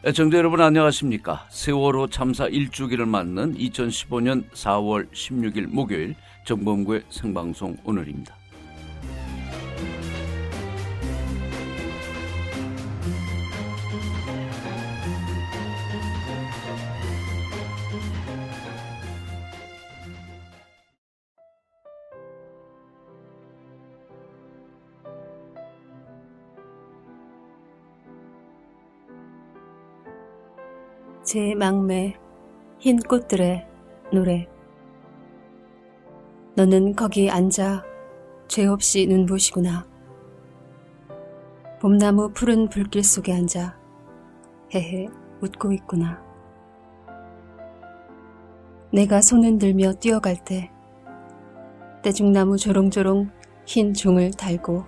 애청자 여러분 안녕하십니까. 세월호 참사 1주기를 맞는 2015년 4월 16일 목요일 정범구의 생방송 오늘입니다. 제 망매 흰 꽃들의 노래. 너는 거기 앉아 죄 없이 눈부시구나. 봄나무 푸른 불길 속에 앉아 헤헤 웃고 있구나. 내가 손을 들며 뛰어갈 때 떼죽나무 조롱조롱 흰 종을 달고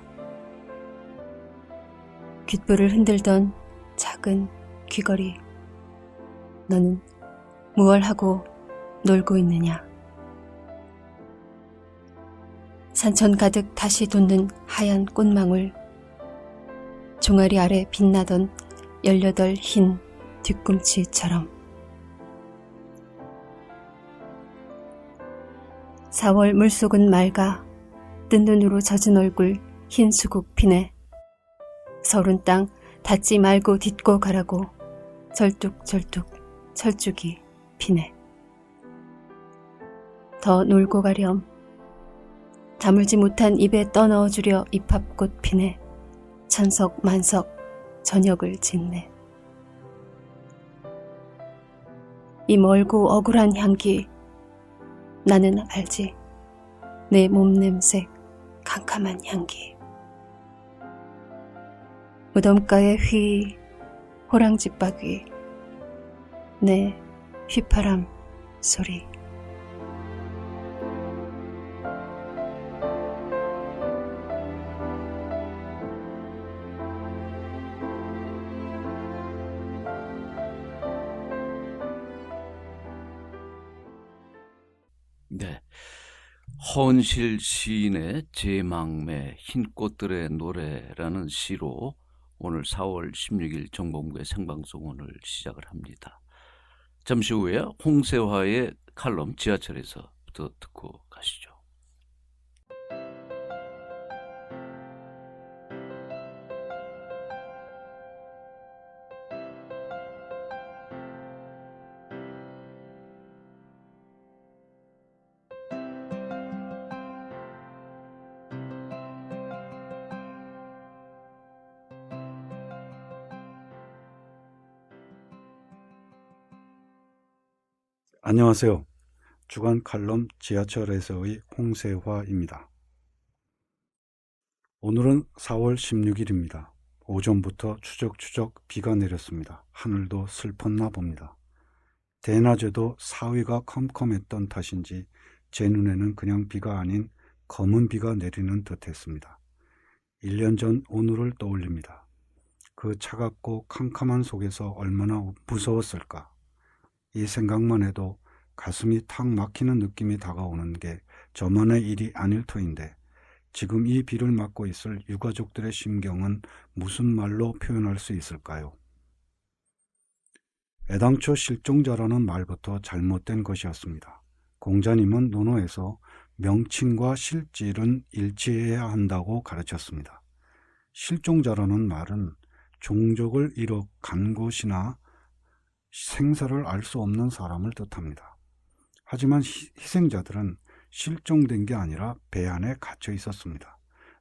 귓불을 흔들던 작은 귀걸이. 너는 무얼 하고 놀고 있느냐. 산천 가득 다시 돋는 하얀 꽃망울. 종아리 아래 빛나던 18 흰 뒤꿈치처럼. 4월 물속은 맑아 뜬 눈으로 젖은 얼굴 흰 수국 피네. 서른 땅 닿지 말고 딛고 가라고 절뚝절뚝 철쭉이 피네. 더 놀고 가렴. 다물지 못한 입에 떠넣어주려 입합꽃 피네. 천석 만석 저녁을 짓네. 이 멀고 억울한 향기 나는 알지. 내 몸냄새 캄캄한 향기. 무덤가의 휘 호랑지박 위 내 휘파람 소리. 네, 허은실 시인의 제망매 흰 꽃들의 노래라는 시로 오늘 4월 16일 정범구의 생방송을 시작을 합니다. 잠시 후에 홍세화의 칼럼 지하철에서부터 듣고 가시죠. 안녕하세요. 주간 칼럼 지하철에서의 홍세화입니다. 오늘은 4월 16일입니다. 오전부터 추적추적 비가 내렸습니다. 하늘도 슬펐나 봅니다. 대낮에도 사위가 컴컴했던 탓인지 제 눈에는 그냥 비가 아닌 검은 비가 내리는 듯했습니다. 1년 전 오늘을 떠올립니다. 그 차갑고 캄캄한 속에서 얼마나 무서웠을까. 이 생각만 해도 가슴이 탁 막히는 느낌이 다가오는 게 저만의 일이 아닐 터인데 지금 이 비를 맞고 있을 유가족들의 심경은 무슨 말로 표현할 수 있을까요? 애당초 실종자라는 말부터 잘못된 것이었습니다. 공자님은 논어에서 명칭과 실질은 일치해야 한다고 가르쳤습니다. 실종자라는 말은 종족을 잃어 간 곳이나 생사를 알 수 없는 사람을 뜻합니다. 하지만 희생자들은 실종된 게 아니라 배 안에 갇혀 있었습니다.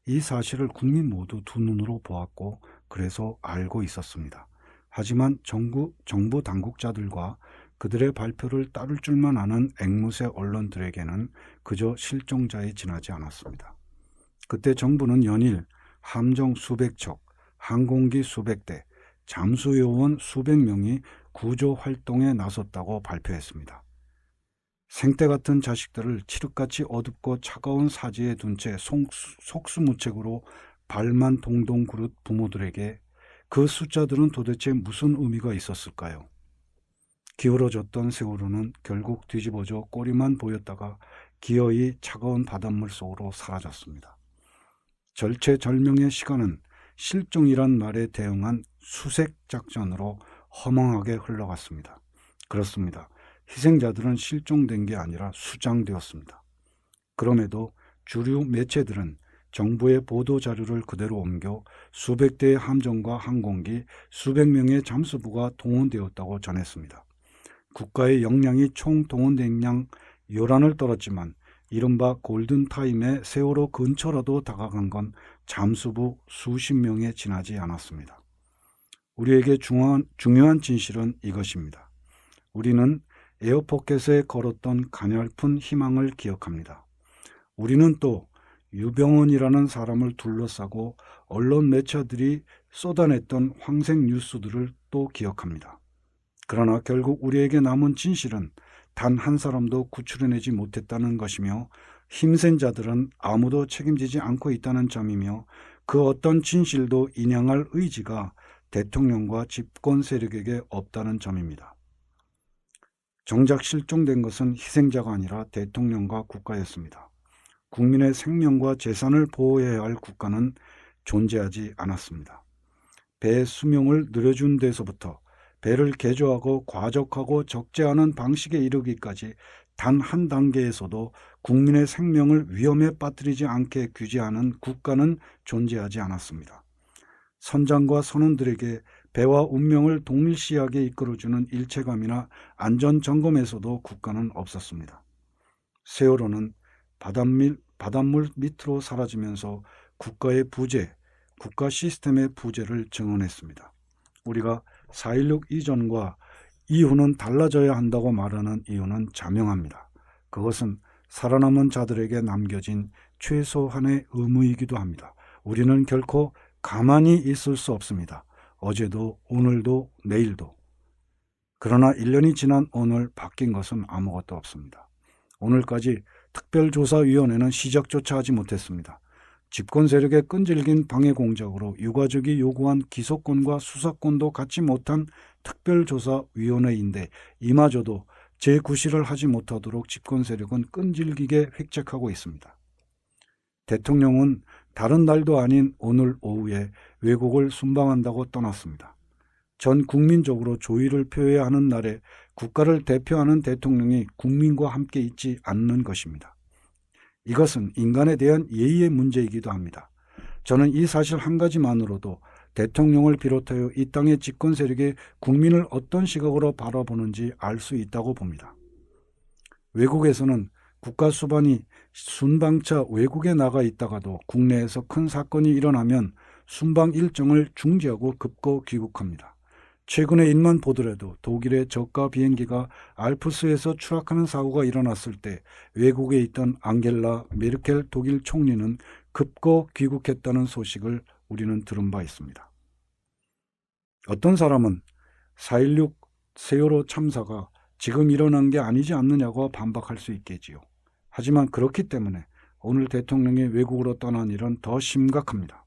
이 사실을 국민 모두 두 눈으로 보았고 그래서 알고 있었습니다. 하지만 정부 당국자들과 그들의 발표를 따를 줄만 아는 앵무새 언론들에게는 그저 실종자에 지나지 않았습니다. 그때 정부는 연일 함정 수백 척, 항공기 수백 대, 잠수요원 수백 명이 구조 활동에 나섰다고 발표했습니다. 생떼 같은 자식들을 칠흑같이 어둡고 차가운 사지에 둔 채 속수무책으로 발만 동동 구릇 부모들에게 그 숫자들은 도대체 무슨 의미가 있었을까요? 기울어졌던 세월호는 결국 뒤집어져 꼬리만 보였다가 기어이 차가운 바닷물 속으로 사라졌습니다. 절체절명의 시간은 실종이란 말에 대응한 수색 작전으로 허망하게 흘러갔습니다. 그렇습니다. 희생자들은 실종된 게 아니라 수장되었습니다. 그럼에도 주류 매체들은 정부의 보도 자료를 그대로 옮겨 수백 대의 함정과 항공기, 수백 명의 잠수부가 동원되었다고 전했습니다. 국가의 역량이 총 동원된 양 요란을 떨었지만 이른바 골든타임의 세월호 근처라도 다가간 건 잠수부 수십 명에 지나지 않았습니다. 우리에게 중요한 진실은 이것입니다. 우리는 에어포켓에 걸었던 가냘픈 희망을 기억합니다. 우리는 또 유병헌이라는 사람을 둘러싸고 언론 매체들이 쏟아냈던 황색 뉴스들을 또 기억합니다. 그러나 결국 우리에게 남은 진실은 단 한 사람도 구출해내지 못했다는 것이며 힘센 자들은 아무도 책임지지 않고 있다는 점이며 그 어떤 진실도 인양할 의지가 대통령과 집권 세력에게 없다는 점입니다. 정작 실종된 것은 희생자가 아니라 대통령과 국가였습니다. 국민의 생명과 재산을 보호해야 할 국가는 존재하지 않았습니다. 배의 수명을 늘려준 데서부터 배를 개조하고 과적하고 적재하는 방식에 이르기까지 단 한 단계에서도 국민의 생명을 위험에 빠뜨리지 않게 규제하는 국가는 존재하지 않았습니다. 선장과 선원들에게 배와 운명을 동일시하게 이끌어주는 일체감이나 안전점검에서도 국가는 없었습니다. 세월호는 바닷물 밑으로 사라지면서 국가의 부재, 국가 시스템의 부재를 증언했습니다. 우리가 4.16 이전과 이후는 달라져야 한다고 말하는 이유는 자명합니다. 그것은 살아남은 자들에게 남겨진 최소한의 의무이기도 합니다. 우리는 결코 가만히 있을 수 없습니다. 어제도 오늘도 내일도. 그러나 1년이 지난 오늘 바뀐 것은 아무것도 없습니다. 오늘까지 특별조사위원회는 시작조차 하지 못했습니다. 집권 세력의 끈질긴 방해 공작으로 유가족이 요구한 기소권과 수사권도 갖지 못한 특별조사위원회인데 이마저도 재구실을 하지 못하도록 집권 세력은 끈질기게 획책하고 있습니다. 대통령은 다른 날도 아닌 오늘 오후에 외국을 순방한다고 떠났습니다. 전 국민적으로 조의를 표해야 하는 날에 국가를 대표하는 대통령이 국민과 함께 있지 않는 것입니다. 이것은 인간에 대한 예의의 문제이기도 합니다. 저는 이 사실 한 가지만으로도 대통령을 비롯하여 이 땅의 집권 세력이 국민을 어떤 시각으로 바라보는지 알 수 있다고 봅니다. 외국에서는 국가 수반이 순방차 외국에 나가 있다가도 국내에서 큰 사건이 일어나면 순방 일정을 중지하고 급거 귀국합니다. 최근의 일만 보더라도 독일의 저가 비행기가 알프스에서 추락하는 사고가 일어났을 때 외국에 있던 앙겔라 메르켈 독일 총리는 급거 귀국했다는 소식을 우리는 들은 바 있습니다. 어떤 사람은 4.16 세월호 참사가 지금 일어난 게 아니지 않느냐고 반박할 수 있겠지요. 하지만 그렇기 때문에 오늘 대통령이 외국으로 떠난 일은 더 심각합니다.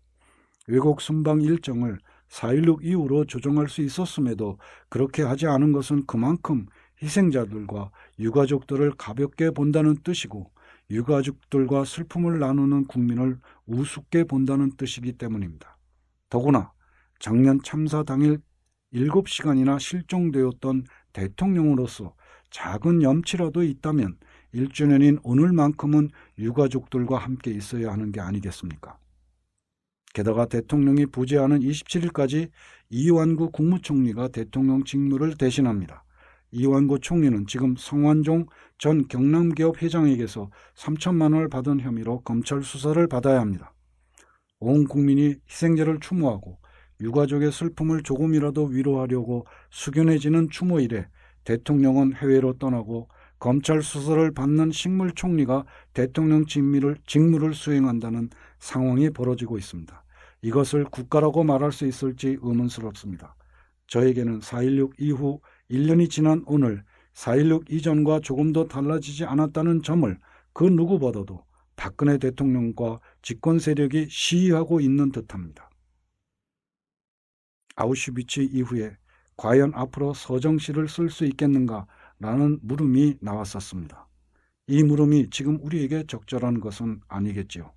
외국 순방 일정을 4.16 이후로 조정할 수 있었음에도 그렇게 하지 않은 것은 그만큼 희생자들과 유가족들을 가볍게 본다는 뜻이고 유가족들과 슬픔을 나누는 국민을 우습게 본다는 뜻이기 때문입니다. 더구나 작년 참사 당일 7시간이나 실종되었던 대통령으로서 작은 염치라도 있다면 1주년인 오늘만큼은 유가족들과 함께 있어야 하는 게 아니겠습니까? 게다가 대통령이 부재하는 27일까지 이완구 국무총리가 대통령 직무를 대신합니다. 이완구 총리는 지금 성완종 전 경남기업 회장에게서 3천만 원을 받은 혐의로 검찰 수사를 받아야 합니다. 온 국민이 희생자를 추모하고 유가족의 슬픔을 조금이라도 위로하려고 숙연해지는 추모일에 대통령은 해외로 떠나고 검찰 수사를 받는 식물총리가 대통령 직무를 수행한다는 상황이 벌어지고 있습니다. 이것을 국가라고 말할 수 있을지 의문스럽습니다. 저에게는 4.16 이후 1년이 지난 오늘 4.16 이전과 조금도 달라지지 않았다는 점을 그 누구보다도 박근혜 대통령과 집권 세력이 시위하고 있는 듯합니다. 아우슈비츠 이후에 과연 앞으로 서정시를 쓸 수 있겠는가라는 물음이 나왔었습니다. 이 물음이 지금 우리에게 적절한 것은 아니겠지요.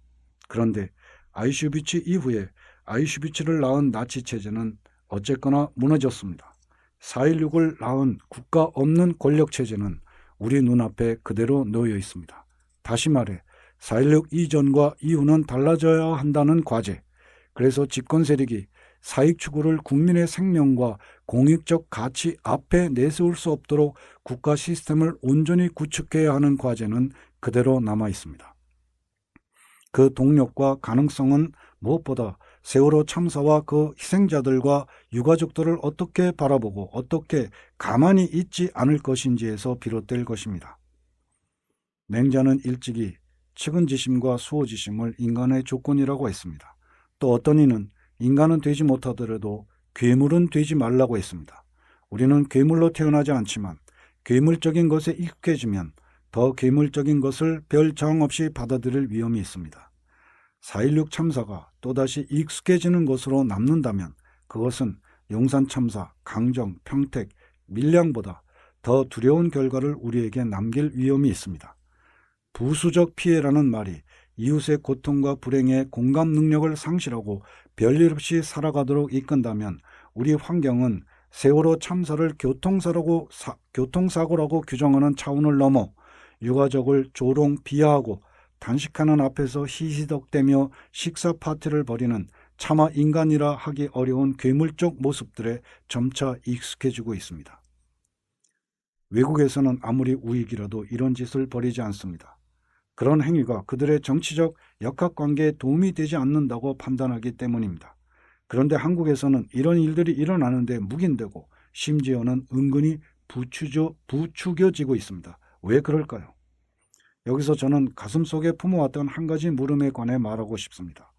그런데 아우슈비츠 이후에 아우슈비츠를 낳은 나치 체제는 어쨌거나 무너졌습니다. 4.16을 낳은 국가 없는 권력체제는 우리 눈앞에 그대로 놓여 있습니다. 다시 말해 4.16 이전과 이후는 달라져야 한다는 과제. 그래서 집권 세력이 사익 추구를 국민의 생명과 공익적 가치 앞에 내세울 수 없도록 국가 시스템을 온전히 구축해야 하는 과제는 그대로 남아 있습니다. 그 동력과 가능성은 무엇보다 세월호 참사와 그 희생자들과 유가족들을 어떻게 바라보고 어떻게 가만히 있지 않을 것인지에서 비롯될 것입니다. 맹자는 일찍이 측은지심과 수호지심을 인간의 조건이라고 했습니다. 또 어떤 이는 인간은 되지 못하더라도 괴물은 되지 말라고 했습니다. 우리는 괴물로 태어나지 않지만 괴물적인 것에 익숙해지면 더 괴물적인 것을 별 저항 없이 받아들일 위험이 있습니다. 4.16 참사가 또다시 익숙해지는 것으로 남는다면 그것은 용산 참사, 강정, 평택, 밀양보다 더 두려운 결과를 우리에게 남길 위험이 있습니다. 부수적 피해라는 말이 이웃의 고통과 불행에 공감 능력을 상실하고 별일 없이 살아가도록 이끈다면 우리 환경은 세월호 참사를 교통사고라고 규정하는 차원을 넘어 유가족을 조롱 비하하고 단식하는 앞에서 히히덕대며 식사 파티를 벌이는 차마 인간이라 하기 어려운 괴물적 모습들에 점차 익숙해지고 있습니다. 외국에서는 아무리 우익이라도 이런 짓을 벌이지 않습니다. 그런 행위가 그들의 정치적 역학관계에 도움이 되지 않는다고 판단하기 때문입니다. 그런데 한국에서는 이런 일들이 일어나는데 묵인되고 심지어는 은근히 부추겨지고 있습니다. 왜 그럴까요? 여기서 저는 가슴속에 품어왔던 한 가지 물음에 관해 말하고 싶습니다.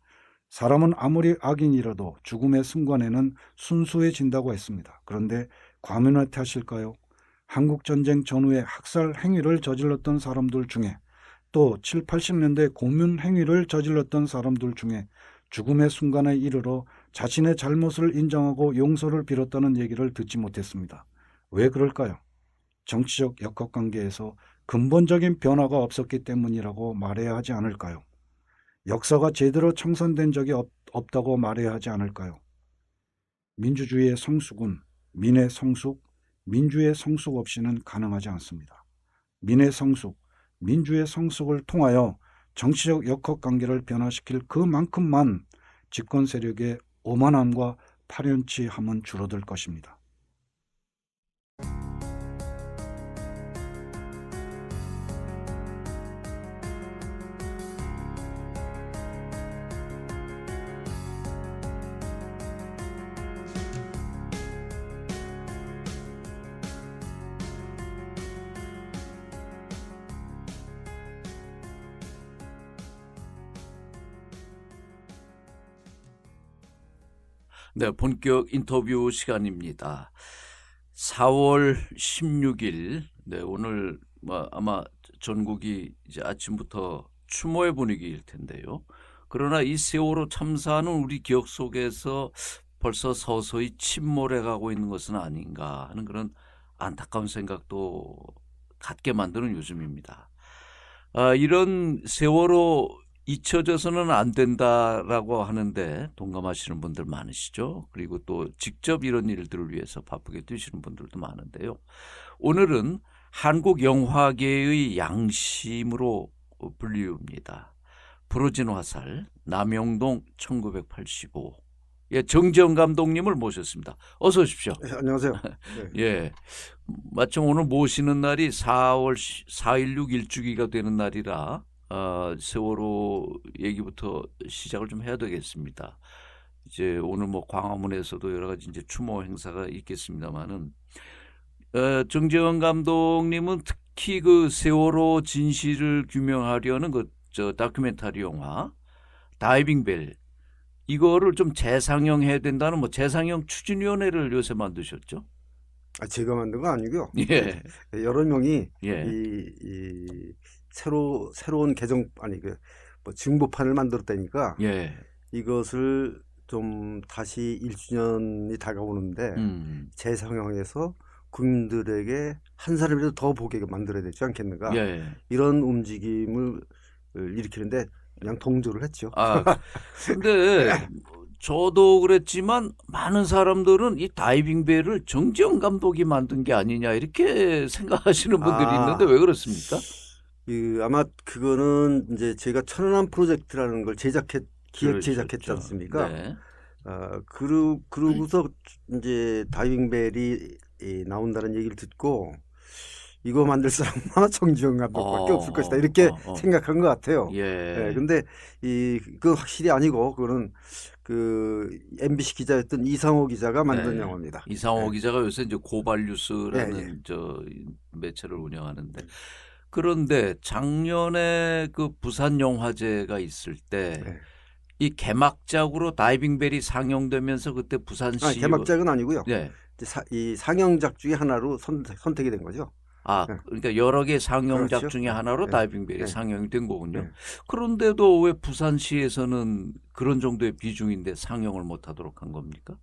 사람은 아무리 악인이라도 죽음의 순간에는 순수해진다고 했습니다. 그런데 과민의 탓일까요? 한국전쟁 전후에 학살 행위를 저질렀던 사람들 중에 또 7, 80년대 고문 행위를 저질렀던 사람들 중에 죽음의 순간에 이르러 자신의 잘못을 인정하고 용서를 빌었다는 얘기를 듣지 못했습니다. 왜 그럴까요? 정치적 역학관계에서 근본적인 변화가 없었기 때문이라고 말해야 하지 않을까요? 역사가 제대로 청산된 적이 없다고 말해야 하지 않을까요? 민주주의의 성숙은 민의 성숙, 민주의 성숙 없이는 가능하지 않습니다. 민의 성숙, 민주의 성숙을 통하여 정치적 역학관계를 변화시킬 그만큼만 집권 세력의 오만함과 파렴치함은 줄어들 것입니다. 네, 본격 인터뷰 시간입니다. 4월 16일, 네, 오늘 아마 전국이 이제 아침부터 추모의 분위기일 텐데요. 그러나 이 세월호 참사는 우리 기억 속에서 벌써 서서히 침몰해가고 있는 것은 아닌가 하는 그런 안타까운 생각도 갖게 만드는 요즘입니다. 이런 세월호 잊혀져서는 안 된다라고 하는데 동감하시는 분들 많으시죠. 그리고 또 직접 이런 일들을 위해서 바쁘게 뛰시는 분들도 많은데요. 오늘은 한국 영화계의 양심으로 불리웁니다. 부러진 화살, 남영동 1985. 예, 정지영 감독님을 모셨습니다. 어서 오십시오. 네, 안녕하세요. 네. 예, 마침 오늘 모시는 날이 4.16 일주기가 되는 날이라 세월호 얘기부터 시작을 좀 해야 되겠습니다. 이제 오늘 뭐 광화문에서도 여러 가지 이제 추모 행사가 있겠습니다만은 정재원 감독님은 특히 그 세월호 진실을 규명하려는 저 다큐멘터리 영화 다이빙 벨 이거를 좀 재상영해야 된다는 뭐 재상영 추진위원회를 요새 만드셨죠? 제가 만든 거 아니고요. 예. 여러 명이 예. 이 새로운 개정 뭐 증보판을 만들었다니까 예. 이것을 좀 다시 1주년이 다가오는데 재상영해서 국민들에게 한 사람이라도 더 보게 만들어야 되지 않겠는가? 예. 이런 움직임을 일으키는데 그냥 동조를 했죠. 근데 저도 그랬지만 많은 사람들은 이 다이빙 벨을 정지영 감독이 만든 게 아니냐 이렇게 생각하시는 분들이 있는데 왜 그렇습니까? 아마 그거는 이제 제가 천안함 프로젝트라는 걸 기획 제작했지 그러셨죠. 않습니까? 네. 그러고서 이제 다이빙벨이 나온다는 얘기를 듣고 이거 만들 사람은 아마 정지영 감독밖에 없을 것이다 이렇게 생각한 것 같아요. 예. 근데 그건 확실히 아니고 그거는 그 MBC 기자였던 이상호 기자가 만든 네. 영화입니다. 이상호 기자가 요새 이제 예, 예. 고발뉴스라는 저 매체를 운영하는데 그런데 작년에 그 부산 영화제가 있을 때 네. 이 개막작으로 다이빙벨이 상영되면서 그때 부산시 개막작은 아니고요. 네. 이 상영작 중에 하나로 선택이 된 거죠. 네. 그러니까 여러 개 상영작 그렇죠. 중에 하나로 네. 다이빙벨이 네. 상영이 된 거군요. 네. 그런데도 왜 부산시에서는 그런 정도의 비중인데 상영을 못 하도록 한 겁니까?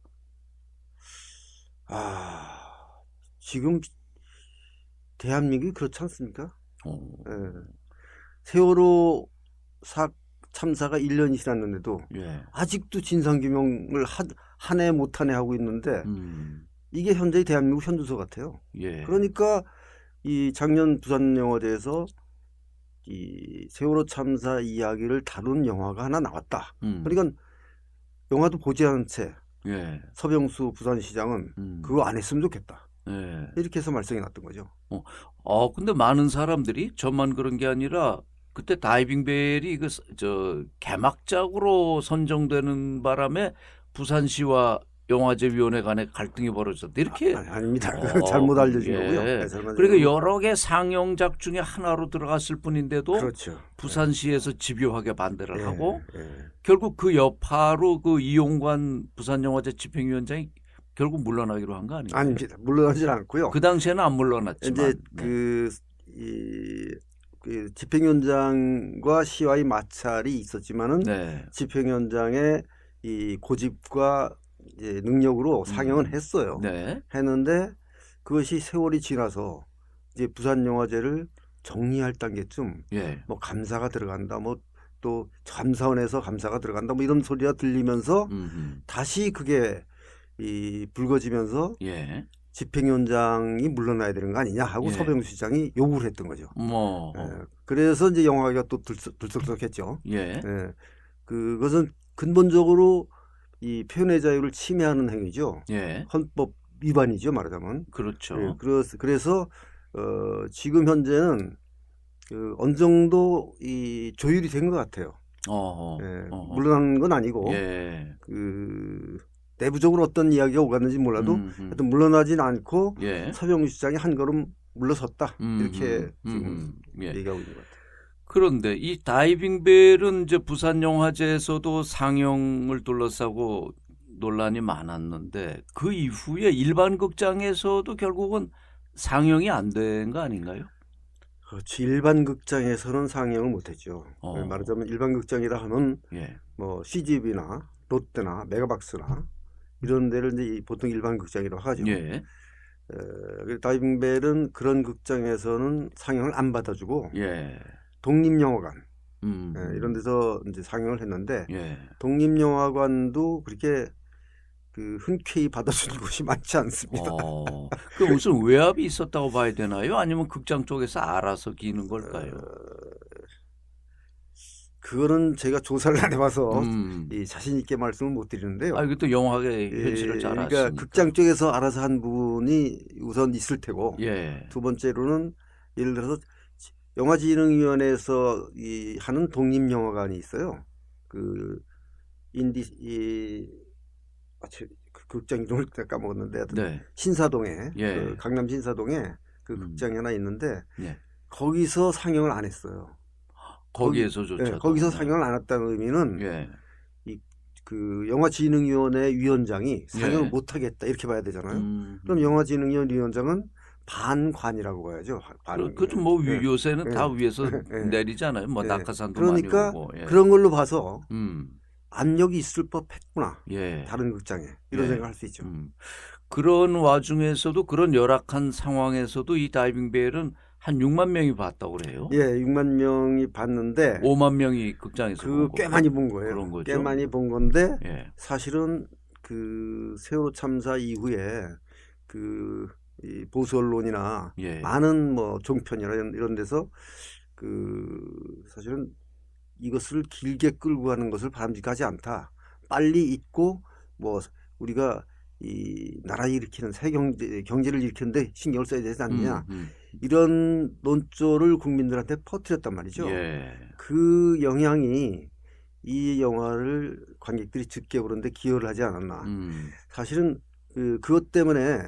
지금 대한민국이 그렇지 않습니까? 어. 세월호 참사가 1년이 지났는데도 예. 아직도 진상규명을 한 해 못 한 해 하고 있는데 이게 현재의 대한민국 현주소 같아요. 예. 그러니까 이 작년 부산영화제에서 이 세월호 참사 이야기를 다룬 영화가 하나 나왔다. 그러니까 영화도 보지 않은 채 예. 서병수 부산시장은 그거 안 했으면 좋겠다. 예. 이렇게 해서 말썽이 났던 거죠. 근데 많은 사람들이 저만 그런 게 아니라 그때 다이빙벨이 개막작으로 선정되는 바람에 부산시와 영화제위원회 간에 갈등이 벌어졌다. 이렇게 아닙니다. 그건 잘못 알려진 예. 거고요. 네, 그러니까 여러 개 상영작 중에 하나로 들어갔을 뿐인데도 그렇죠. 부산시에서 집요하게 반대를 하고 예. 결국 그 여파로 그 이용관 부산영화제 집행위원장이 결국 물러나기로 한 거 아니에요? 아닙니다. 물러나질 않고요. 그 당시에는 안 물러났지만 이제 그 집행위원장과 시와의 마찰이 있었지만은 네. 집행위원장의 이 고집과 이제 능력으로 상영을 했어요. 네. 했는데 그것이 세월이 지나서 이제 부산영화제를 정리할 단계쯤 예. 뭐 감사가 들어간다, 뭐 또 감사원에서 감사가 들어간다, 뭐 이런 소리가 들리면서 다시 그게 불거지면서 예. 집행위원장이 물러나야 되는 거 아니냐 하고 예. 서병수 시장이 요구를 했던 거죠. 뭐 그래서 이제 영화가 또 들썩들썩했죠. 예. 그것은 근본적으로 이 표현의 자유를 침해하는 행위죠. 예. 헌법 위반이죠, 말하자면. 그렇죠. 그래서 지금 현재는 어느 정도 이 조율이 된 것 같아요. 물러난 건 아니고 예. 내부적으로 어떤 이야기가 오갔는지 몰라도 하여튼 물러나진 않고 예. 서병수 시장이 한 걸음 물러섰다 이렇게 지금 예. 얘기하고 있는 것 같아요. 그런데 이 다이빙벨은 이제 부산 영화제에서도 상영을 둘러싸고 논란이 많았는데 그 이후에 일반 극장에서도 결국은 상영이 안 된 거 아닌가요? 그렇지. 일반 극장에서는 상영을 못했죠. 말하자면 일반 극장이라 하면 예. 뭐 CGV나 롯데나 메가박스나 이런 데를 이제 보통 일반 극장이라고 하죠. 예. 다이빙벨은 그런 극장에서는 상영을 안 받아주고 예. 독립영화관 이런 데서 이제 상영을 했는데 예. 독립영화관도 그렇게 흔쾌히 받아주는 곳이 많지 않습니다. 그 무슨 외압이 있었다고 봐야 되나요? 아니면 극장 쪽에서 알아서 기는 걸까요? 그거는 제가 조사를 안 해봐서 자신 있게 말씀을 못 드리는데요. 이것도 영화의 현실을 잘 아시니까. 그러니까 극장 쪽에서 알아서 한 부분이 우선 있을 테고, 예. 두 번째로는 예를 들어서 영화진흥위원회에서 하는 독립영화관이 있어요. 그 극장 이름을 까먹었는데 네. 신사동에 예. 강남 신사동에 그 극장이 하나 있는데 예. 거기서 상영을 안 했어요. 거기에서조차 거기서 상영을 안 했다는 의미는 예. 그 영화진흥위원회 위원장이 상영을 예. 못하겠다 이렇게 봐야 되잖아요. 그럼 영화진흥위원 위원장은 반관이라고 봐야죠. 그렇죠. 뭐 요새는 다 위에서 내리잖아요. 뭐 낙하산도 많이 오고. 그런 걸로 봐서 압력이 있을 법했구나. 다른 극장에 이런 생각할 수 있죠. 그런 와중에서도 그런 열악한 상황에서도 이 다이빙벨은 한 6만 명이 봤다고 그래요. 예, 6만 명이 봤는데 5만 명이 극장에서 본 꽤 거. 많이 본 거예요. 그런 거죠. 꽤 많이 본 건데 예. 사실은 그 세월호 참사 이후에 이 보수 언론이나 예. 많은 뭐 종편이나 이런 데서 사실은 이것을 길게 끌고 가는 것을 바람직하지 않다. 빨리 잊고 뭐 우리가 이 나라 일으키는 새 경제를 일으키는데 신경을 써야 되지 않느냐. 이런 논조를 국민들한테 퍼뜨렸단 말이죠. 예. 그 영향이 이 영화를 관객들이 듣게 보는데 기여를 하지 않았나. 사실은 그것 때문에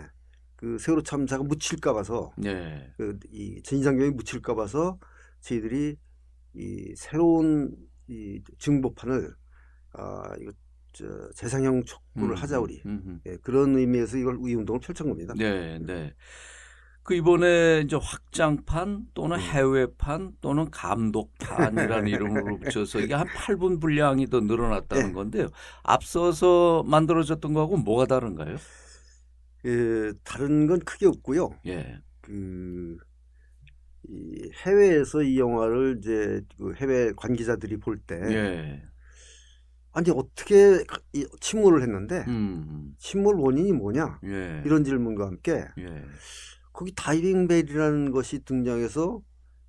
세월호 참사가 묻힐까 봐서 예. 이 진상규명이 묻힐까 봐서 저희들이 이 새로운 이 증보판을 이거 재상영 촉구를 하자 우리. 예, 그런 의미에서 이 운동을 펼친 겁니다. 네, 네. 그 이번에 이제 확장판 또는 해외판 또는 감독판이라는 이름으로 붙여서 이게 한 8분 분량이 더 늘어났다는 건데요. 앞서서 만들어졌던 거하고 뭐가 다른가요? 다른 건 크게 없고요. 예. 이 해외에서 이 영화를 이제 해외 관계자들이 볼 때 예. 아니 어떻게 침몰을 했는데 침몰 원인이 뭐냐 예. 이런 질문과 함께 예. 거기 다이빙 벨이라는 것이 등장해서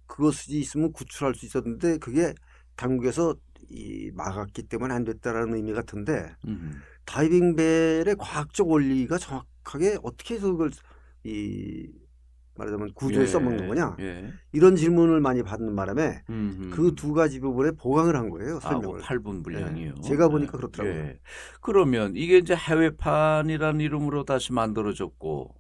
그것이 있으면 구출할 수 있었는데 그게 당국에서 막았기 때문에 안 됐다라는 의미 같은데 다이빙 벨의 과학적 원리가 정확하게 어떻게 해서 그걸 말하자면 구조에 써먹는 거냐 이런 질문을 많이 받는 바람에 그 두 가지 부분에 보강을 한 거예요. 설명을. 8분 분량이요. 예, 제가 보니까 그렇더라고요. 예. 그러면 이게 이제 해외판이라는 이름으로 다시 만들어졌고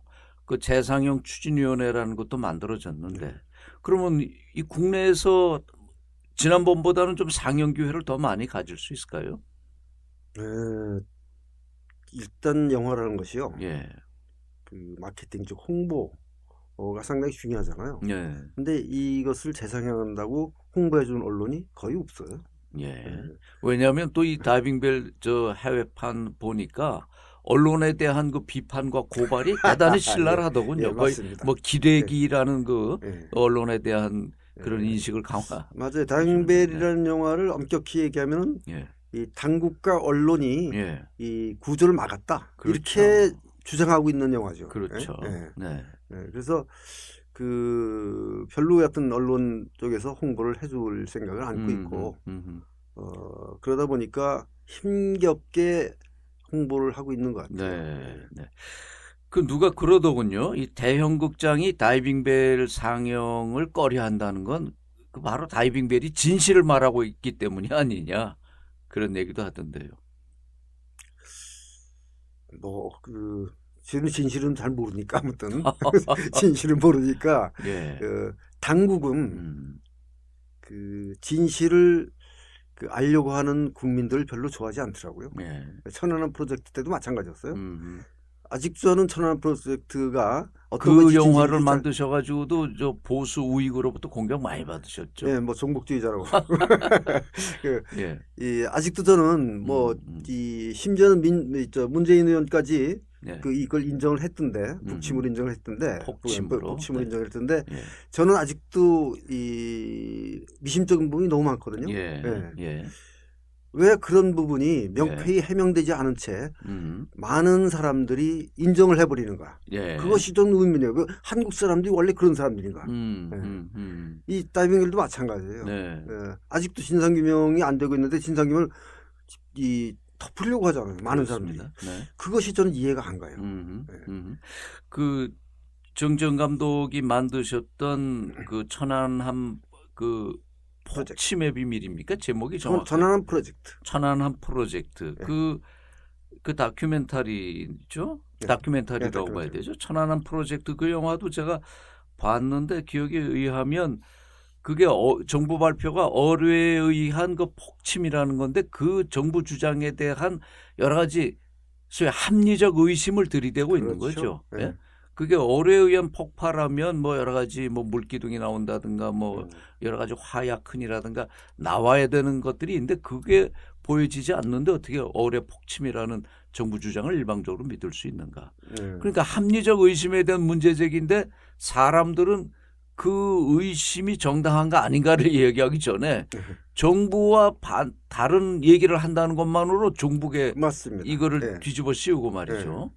그 재상영 추진위원회라는 것도 만들어졌는데 그러면 이 국내에서 지난번보다는 좀 상영 기회를 더 많이 가질 수 있을까요? 일단 영화라는 것이요. 예. 마케팅 즉 홍보가 상당히 중요하잖아요. 예. 근데 이것을 재상영한다고 홍보해주는 언론이 거의 없어요. 예. 왜냐하면 또 이 다이빙벨 저 해외판 보니까 언론에 대한 그 비판과 고발이 대단히 신랄하더군요. 예, 거의 맞습니다. 뭐 기레기라는 그 예. 언론에 대한 그런 인식을 강화. 맞아요. 다이빙벨이라는 영화를 엄격히 얘기하면 이 당국과 언론이 이 구조를 막았다. 그렇죠. 이렇게 주장하고 있는 영화죠. 그렇죠. 예. 네. 그래서 별로 같은 언론 쪽에서 홍보를 해줄 생각을 안고 있고 그러다 보니까 힘겹게 홍보를 하고 있는 것 같아요. 네. 네. 그 누가 그러더군요. 이 대형 극장이 다이빙벨 상영을 꺼려한다는 건 그 바로 다이빙벨이 진실을 말하고 있기 때문이 아니냐 그런 얘기도 하던데요. 뭐 지금 진실은 잘 모르니까 아무튼 진실을 모르니까 당국은 진실을 알려고 하는 국민들을 별로 좋아하지 않더라고요. 천안함 프로젝트 때도 마찬가지였어요. 아직도 저는 천안함 프로젝트가 그 영화를 만드셔가지고도 저 보수 우익으로부터 공격 많이 받으셨죠. 네, 뭐 종북주의자라고. 아직도 저는 심지어는 문재인 의원까지 이걸 인정을 했던데 북침을 인정을 했던데 폭침으로 인정을 했던데 저는 아직도 미심쩍은 부분이 너무 많거든요. 왜 그런 부분이 명쾌히 해명되지 않은 채 많은 사람들이 인정을 해버리는가. 그것이 좀 의문이에요. 한국 사람들이 원래 그런 사람들인가. 이 다이빙벨도 마찬가지예요. 아직도 진상규명이 안 되고 있는데 진상규명을 덮으려고 하잖아요. 많은 사람들이. 그것이 저는 이해가 안 가요. 그 정정 감독이 만드셨던 그 천안함 폭침의 비밀입니까? 제목이 정확해요. 천안함 프로젝트. 천안함 프로젝트. 그 다큐멘터리죠? 다큐멘터리라고 봐야 되죠. 천안함 프로젝트 그 영화도 제가 봤는데 기억에 의하면 그게 정부 발표가 어뢰에 의한 그 폭침이라는 건데 그 정부 주장에 대한 여러 가지 소위 합리적 의심을 들이대고 있는 거죠. 예? 그게 어뢰에 의한 폭발하면 뭐 여러 가지 뭐 물기둥이 나온다든가 뭐 여러 가지 화약흔이라든가 나와야 되는 것들이 있는데 그게 보여지지 않는데 어떻게 어뢰 폭침이라는 정부 주장을 일방적으로 믿을 수 있는가. 그러니까 합리적 의심에 대한 문제 제기인데 사람들은 그 의심이 정당한가 아닌가를 얘기하기 전에 정부와 다른 얘기를 한다는 것만으로 종북에 맞습니다. 이거를 네. 뒤집어 씌우고 말이죠.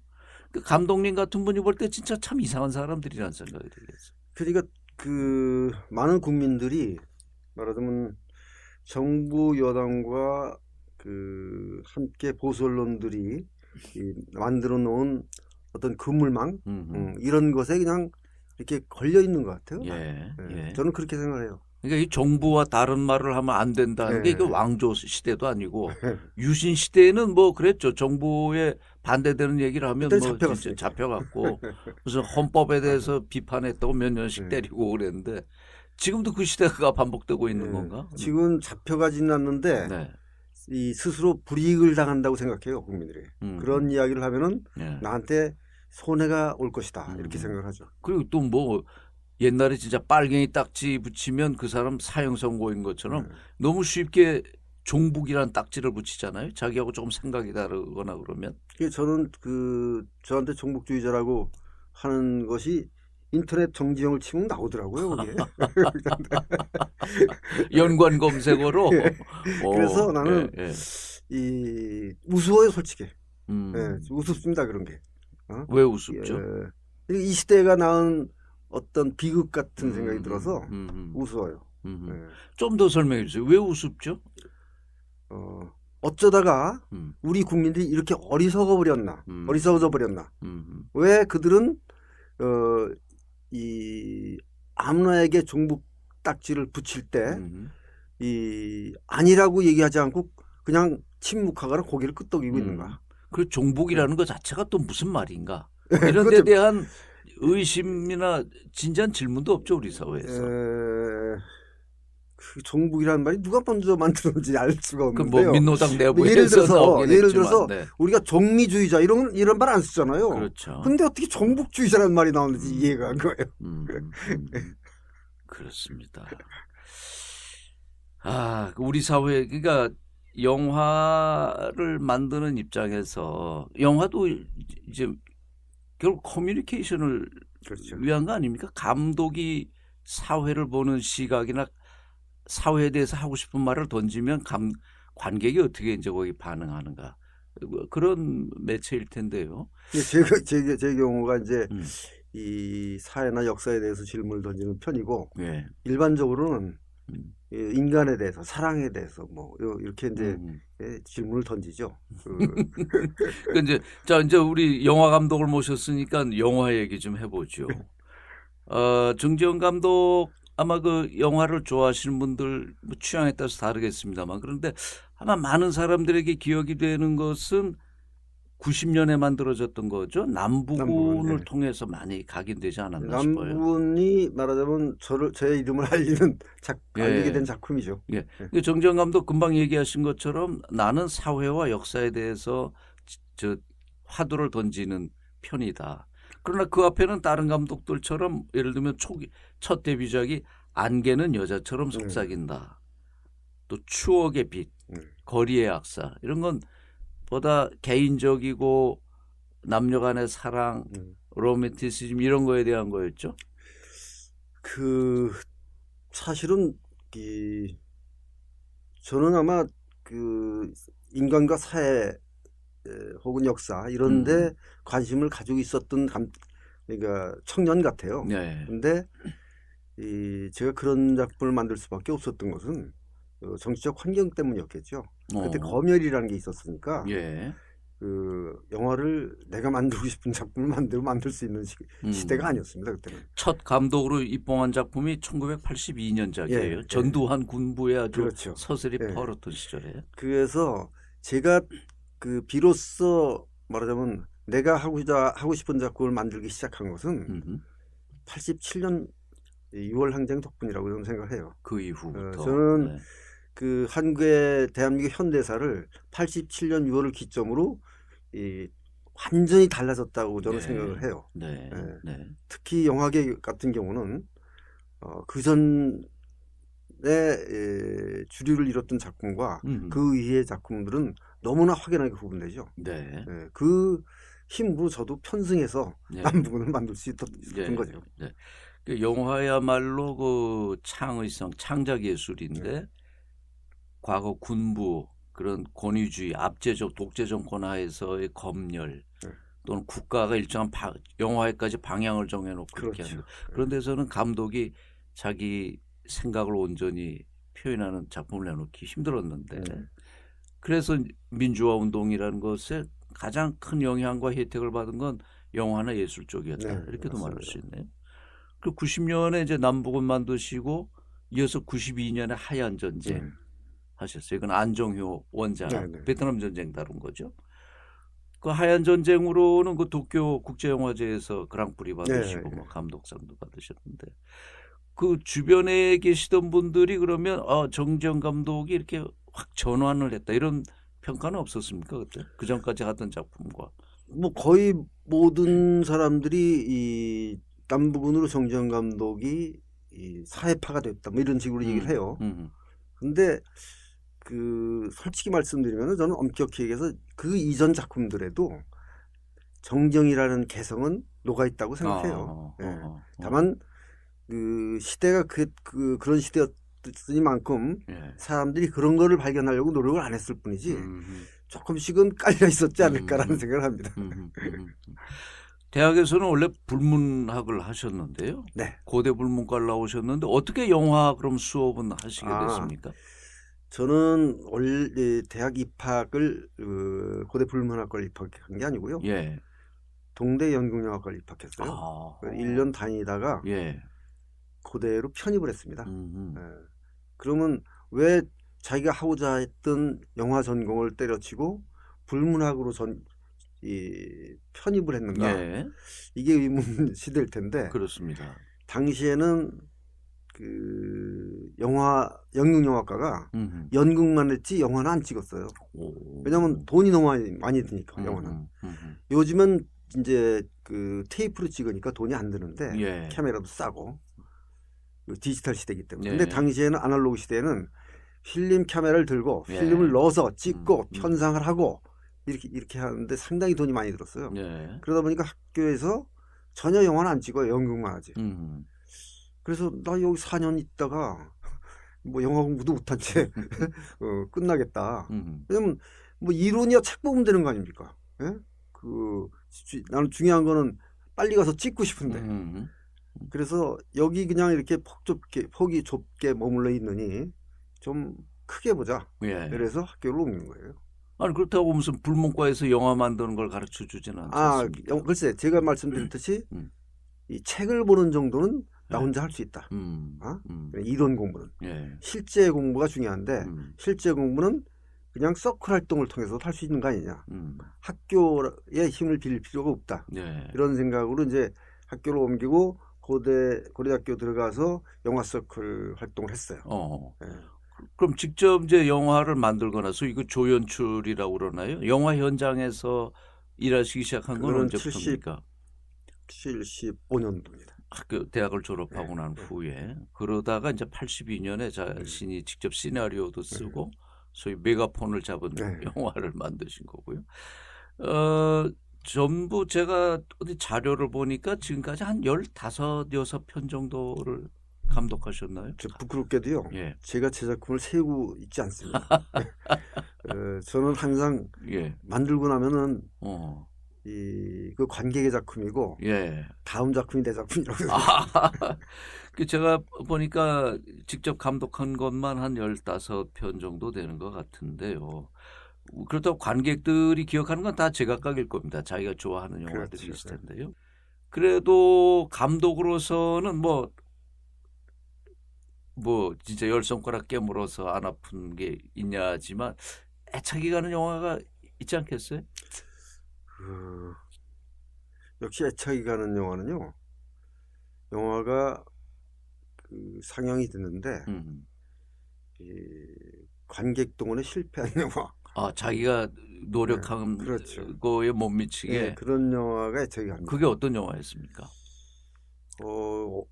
그 감독님 같은 분이 볼 때 진짜 참 이상한 사람들이라는 생각이 들겠어요. 그러니까 그 많은 국민들이 말하자면 정부 여당과 그 함께 보수 언론들이 만들어 놓은 어떤 그물망 이런 것에 그냥 이렇게 걸려 있는 것 같아요. 예. 저는 그렇게 생각해요. 그러니까 이 정부와 다른 말을 하면 안 된다는 게 이게 왕조 시대도 아니고 유신 시대에는 뭐 그랬죠. 정부에 반대되는 얘기를 하면 뭐 진짜 잡혀갔고 무슨 헌법에 대해서 비판했다고 몇 년씩 때리고 그랬는데 지금도 그 시대가 반복되고 있는 건가? 지금 잡혀가지는 않는데 이 스스로 불이익을 당한다고 생각해요, 국민들이. 그런 이야기를 하면은 나한테 손해가 올 것이다 이렇게 생각을 하죠. 그리고 또 뭐 옛날에 진짜 빨갱이 딱지 붙이면 그 사람 사형 선고인 것처럼 너무 쉽게 종북이란 딱지를 붙이잖아요. 자기하고 조금 생각이 다르거나 그러면. 저는 그 저한테 종북주의자라고 하는 것이 인터넷 정지영을 치면 나오더라고요, 거기에. 연관 검색어로. 그래서 나는 이 우스워요, 솔직히. 우습습니다, 그런 게. 왜 우습죠? 이 시대가 낳은 어떤 비극 같은 생각이 들어서 우스워요. 좀 더 설명해 주세요. 왜 우습죠? 어쩌다가 우리 국민들이 이렇게 어리석어져 버렸나? 왜 그들은 이 아무나에게 종북 딱지를 붙일 때 이 아니라고 얘기하지 않고 그냥 침묵하거나 고개를 끄덕이고 있는가? 그 종북이라는 것 자체가 또 무슨 말인가? 이런 데 대한 의심이나 진지한 질문도 없죠, 우리 사회에서. 그 종북이라는 말이 누가 먼저 만들었는지 알 수가 없는데요. 뭐 민노당 내부에서 예를 들어서 우리가 종미주의자 이런 말 안 쓰잖아요. 그렇죠. 근데 어떻게 종북주의자라는 말이 나오는지 이해가 안 가요. 그렇습니다. 우리 사회 그러니까 영화를 만드는 입장에서 영화도 이제 결국 커뮤니케이션을 위한 거 아닙니까? 감독이 사회를 보는 시각이나 사회에 대해서 하고 싶은 말을 던지면 관객이 어떻게 이제 거기 반응하는가 그런 매체일 텐데요. 제 경우가 이제 이 사회나 역사에 대해서 질문을 던지는 편이고 일반적으로는 인간에 대해서 사랑에 대해서 뭐 이렇게 이제 질문을 던지죠. 이제 우리 영화 감독을 모셨으니까 영화 얘기 좀 해보죠. 정지영 감독 아마 그 영화를 좋아하시는 분들 뭐 취향에 따라서 다르겠습니다만 그런데 아마 많은 사람들에게 기억이 되는 것은 90년에 만들어졌던 거죠. 남부군을 통해서 많이 각인되지 않았나 싶어요. 남부군이 말하자면 제 이름을 알리게 된 작품이죠. 정지영 감독 금방 얘기하신 것처럼 나는 사회와 역사에 대해서 화두를 던지는 편이다. 그러나 그 앞에는 다른 감독들처럼 예를 들면 첫 데뷔작이 안개는 여자처럼 속삭인다. 또 추억의 빛, 거리의 약사 이런 건 보다 개인적이고 남녀 간의 사랑, 로맨티시즘 이런 거에 대한 거였죠? 사실은 저는 아마 인간과 사회 혹은 역사 이런데 관심을 가지고 있었던 그러니까 청년 같아요. 그런데 제가 그런 작품을 만들 수밖에 없었던 것은 정치적 환경 때문이었겠죠. 그때 검열이라는 게 있었으니까 영화를 내가 만들고 싶은 작품을 만들 수 있는 시대가 아니었습니다. 그때는. 첫 감독으로 입봉한 작품이 1982년작이에요. 전두환 군부의 아주 서슬이 퍼렇던 시절에. 그래서 제가 비로소 말하자면 내가 하고 싶은 작품을 만들기 시작한 것은 87년 6월 항쟁 덕분이라고 저는 생각해요. 그 이후부터. 저는 그 한국의 대한민국 현대사를 87년 6월을 기점으로 완전히 달라졌다고 저는 생각을 해요. 특히 영화계 같은 경우는 그 전에 주류를 이뤘던 작품과 그 이후의 작품들은 너무나 확연하게 구분되죠. 그 힘으로 저도 편승해서 남부군을 만들 수 있었던 거죠. 그 영화야말로 그 창의성, 창작 예술인데 과거 군부 그런 권위주의, 압제적 독재 정권 하에서의 검열 또는 국가가 일정한 영화에까지 방향을 정해놓고 그렇게 그렇죠. 하는 그런 데서는 감독이 자기 생각을 온전히 표현하는 작품을 내놓기 힘들었는데 그래서 민주화 운동이라는 것에 가장 큰 영향과 혜택을 받은 건 영화나 예술 쪽이었다. 이렇게도 맞습니다. 말할 수 있네요. 그 90년에 이제 남북은 만드시고 이어서 92년에 하얀 전쟁 하셨어요. 이건 안정효 원작 베트남 전쟁 다룬 거죠. 그 하얀 전쟁으로는 그 도쿄 국제영화제에서 그랑프리 받으시고 뭐 감독상도 받으셨는데 그 주변에 계시던 분들이 그러면 정지영 감독이 이렇게 확 전환을 했다 이런 평가는 없었습니까 그때? 그 전까지 하던 작품과 뭐 거의 모든 사람들이 이 남부군으로 정지영 감독이 이 사회파가 됐다 뭐 이런 식으로 얘기를 해요. 근데 그 솔직히 말씀드리면 저는 엄격히 얘기해서 그 이전 작품들에도 정정이라는 개성은 녹아 있다고 생각해요. 다만 그 시대가 그런 시대였으니만큼 사람들이 그런 거를 발견하려고 노력을 안 했을 뿐이지 조금씩은 깔려 있었지 않을까라는 생각을 합니다. 대학에서는 원래 불문학을 하셨는데요. 네. 고대 불문과를 나오셨는데 어떻게 영화 그럼 수업은 하시게 됐습니까? 저는 원래 대학 입학을 고대 불문학과를 입학한 게 아니고요. 동대 연극영화과를 입학했어요. 1년 다니다가 고대로 편입을 했습니다. 그러면 왜 자기가 하고자 했던 영화 전공을 때려치고 불문학으로 편입을 했는가? 이게 의문시될 텐데. 그렇습니다. 당시에는 그 연극영화과가 연극만 했지 영화는 안 찍었어요. 왜냐하면 돈이 너무 많이 드니까 영화는. 요즘은 이제 그 테이프로 찍으니까 돈이 안 드는데 카메라도 싸고 디지털 시대이기 때문에. 근데 당시에는 아날로그 시대에는 필름 카메라를 들고 필름을 넣어서 찍고 편상을 하고 이렇게 하는데 상당히 돈이 많이 들었어요. 그러다 보니까 학교에서 전혀 영화는 안 찍어요. 연극만 하지. 그래서 나 여기 4년 있다가 뭐 영화 공부도 못한 채 끝나겠다. 왜냐면 뭐 이론이야 책 보면 되는 거 아닙니까? 나는 중요한 거는 빨리 가서 찍고 싶은데. 그래서 여기 그냥 이렇게 폭이 좁게 머물러 있느니 좀 크게 보자. 그래서 학교를 옮긴 거예요. 아니 그렇다고 무슨 불문과에서 영화 만드는 걸 가르쳐 주진 않지 않습니까? 글쎄 제가 말씀드렸듯이 이 책을 보는 정도는 나 혼자 할 수 있다. 이론 공부는. 실제 공부가 중요한데 실제 공부는 그냥 서클 활동을 통해서 할 수 있는 거 아니냐. 학교에 힘을 빌릴 필요가 없다. 이런 생각으로 이제 학교를 옮기고 고대학교 들어가서 영화 서클 활동을 했어요. 그럼 직접 이제 영화를 만들거나 소위 그 조연출이라고 그러나요? 영화 현장에서 일하시기 시작한 건 언제부터입니까? 75년도입니다. 학교 대학을 졸업하고 난 후에 그러다가 이제 82년에 자신이 직접 시나리오도 쓰고 소위 메가폰을 잡은 영화를 만드신 거고요. 전부 제가 어디 자료를 보니까 지금까지 한 15, 6편 정도를 감독하셨나요? 부끄럽게도요. 제가 제 작품을 세우고 있지 않습니다. 저는 항상 만들고 나면은 그 관객의 작품이고 다음 작품이 내 작품이라고 생각해요. 제가 보니까 직접 감독한 것만 한 15편 정도 되는 것 같은데요. 그렇다고 관객들이 기억하는 건 다 제각각일 겁니다. 자기가 좋아하는 영화들이 있을 텐데요. 그래도 감독으로서는 뭐 진짜 10손가락 깨물어서 안 아픈 게 있냐지만 애착이 가는 영화가 있지 않겠어요? 역시 애착이 가는 영화는요. 영화가 상영이 됐는데 관객 동원에 실패한 영화. 자기가 노력한 거에 못 미치게. 그런 영화가 애착이 갑니다. 그게 어떤 영화였습니까?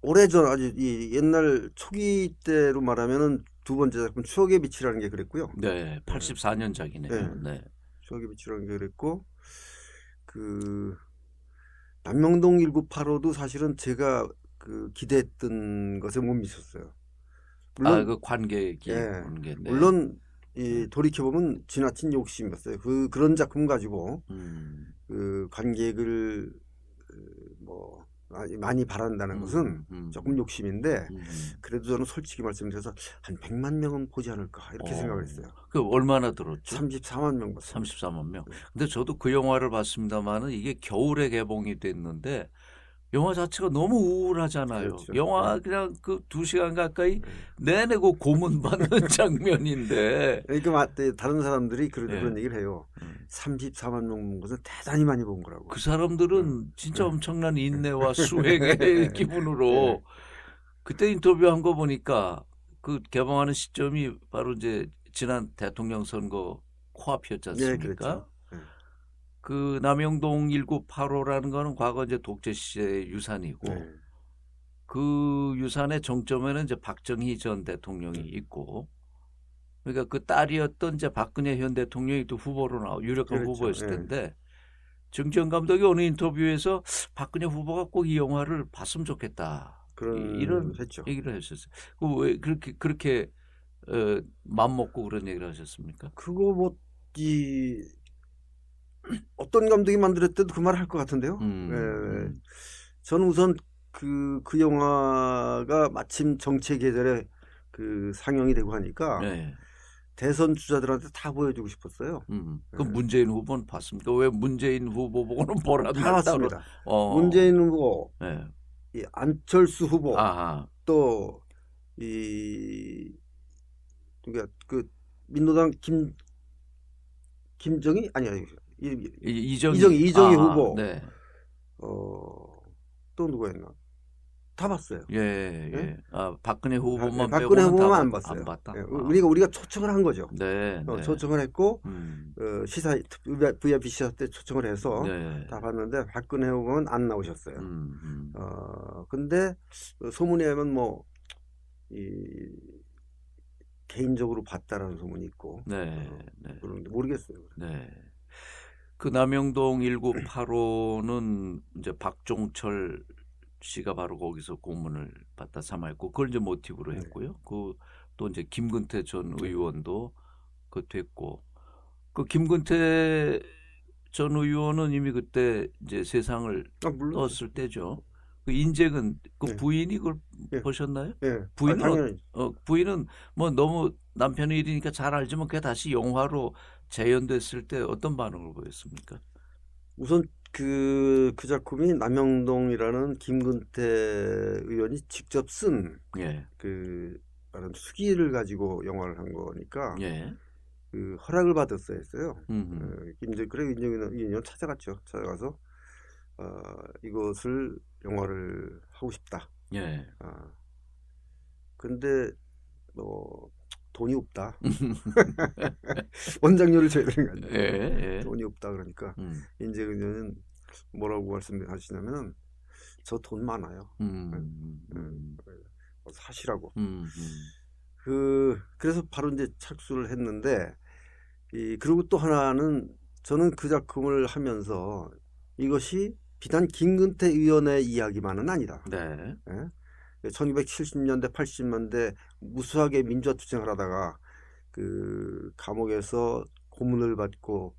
오래전 아주 옛날 초기 때로 말하면은 두 번째 작품 추억의 빛이라는 게 그랬고요. 84년작이네요. 추억의 빛이라는 게 그랬고 남명동 1985도 사실은 제가 그 기대했던 것에 못 미쳤어요. 물론 그 관계. 네. 네. 물론 돌이켜 보면 지나친 욕심이었어요. 그런 작품 가지고 그 관객을 뭐 많이 바란다는 것은 조금 욕심인데 그래도 저는 솔직히 말씀드려서 한 100만 명은 보지 않을까 이렇게 생각을 했어요. 그 얼마나 들었죠? 34만 명 봤어요. 34만 명. 근데 저도 그 영화를 봤습니다만은 이게 겨울에 개봉이 됐는데 영화 자체가 너무 우울하잖아요. 그렇죠. 영화 그냥 그 2시간 가까이 내내 그 고문 받는 장면인데. 그러니까 다른 사람들이 그런 얘기를 해요. 34만 명 본 것은 대단히 많이 본 거라고. 그 사람들은 진짜 엄청난 인내와 수행의 기분으로 그때 인터뷰한 거 보니까 그 개봉하는 시점이 바로 이제 지난 대통령 선거 코앞이었지 않습니까? 네, 그렇죠. 그 남영동 1985라는 거는 과거 이제 독재 시대의 유산이고 그 유산의 정점에는 이제 박정희 전 대통령이 있고 그러니까 그 딸이었던 이제 박근혜 현 대통령이 또 후보로 유력한 그렇죠. 후보였을 텐데 정지영 감독이 어느 인터뷰에서 박근혜 후보가 꼭 이 영화를 봤으면 좋겠다. 이런 했죠. 얘기를 하셨어요. 왜 그렇게 맘 먹고 그런 얘기를 하셨습니까? 그거 뭐 어떤 감독이 만들었대도 그 말을 할 것 같은데요. 저는 우선 그 영화가 마침 정치의 계절에 그 상영이 되고 하니까 대선 주자들한테 다 보여주고 싶었어요. 그럼 문재인 후보는 봤습니까? 왜 문재인 후보 보고는 보라는 다 봤습니다. 문재인 후보, 이 안철수 후보, 또 그러니까 그 민노당 김정희 아니야 이정희 후보. 네. 또 누구였나? 다 봤어요. 박근혜 후보만 박근혜 후보만 안 봤어요. 봤어요. 안 봤다. 우리가 초청을 한 거죠. 네. 초청을 했고 시사 VIP 시사 때 초청을 해서 다 봤는데 박근혜 후보는 안 나오셨어요. 근데 소문에 하면 뭐 개인적으로 봤다라는 소문이 있고 그런데 모르겠어요. 그 남영동 1985는 이제 박종철 씨가 바로 거기서 고문을 받다 사망했고 그걸 이제 모티브로 했고요. 그 또 이제 김근태 전 의원도 그 됐고 그 김근태 전 의원은 이미 그때 이제 세상을 떴을 때죠. 그 인재근 그 부인이 그걸 보셨나요? 부인은 부인은 뭐 너무 남편의 일이니까 잘 알지만 그게 다시 영화로 재현됐을 때 어떤 반응을 보였습니까? 우선 그 작품이 남영동이라는 김근태 의원이 직접 쓴 그 수기를 가지고 영화를 한 거니까 그 허락을 받았어야 했어요. 그래 인정이 찾아갔죠. 찾아가서 이것을 영화를 하고 싶다. 근데 돈이 없다. 원작료를 줘야 되는 거 아니에요. 돈이 없다 그러니까 인재근은 뭐라고 말씀하시냐면은 저 돈 많아요. 사시라고. 그래서 바로 이제 착수를 했는데 그리고 또 하나는 저는 그 작품을 하면서 이것이 비단 김근태 의원의 이야기만은 아니다. 1970년대 80년대 무수하게 민주화 투쟁을 하다가 그 감옥에서 고문을 받고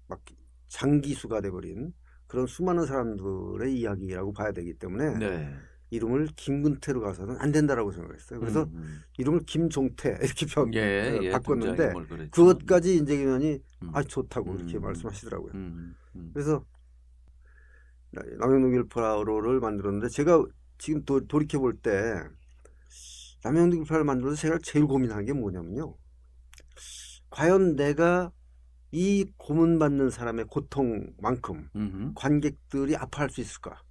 막 장기수가 돼버린 그런 수많은 사람들의 이야기라고 봐야 되기 때문에 이름을 김근태로 가서는 안 된다라고 생각했어요. 그래서 이름을 김종태 이렇게 바꿨는데 그것까지 인재근 의원이 좋다고 이렇게 말씀하시더라고요. 그래서 남영동 1985를 만들었는데 제가 지금 돌이켜 볼 때 남영동 1985를 만들어서 제가 제일 고민한 게 뭐냐면요. 과연 내가 이 고문받는 사람의 고통만큼 관객들이 아파할 수 있을까?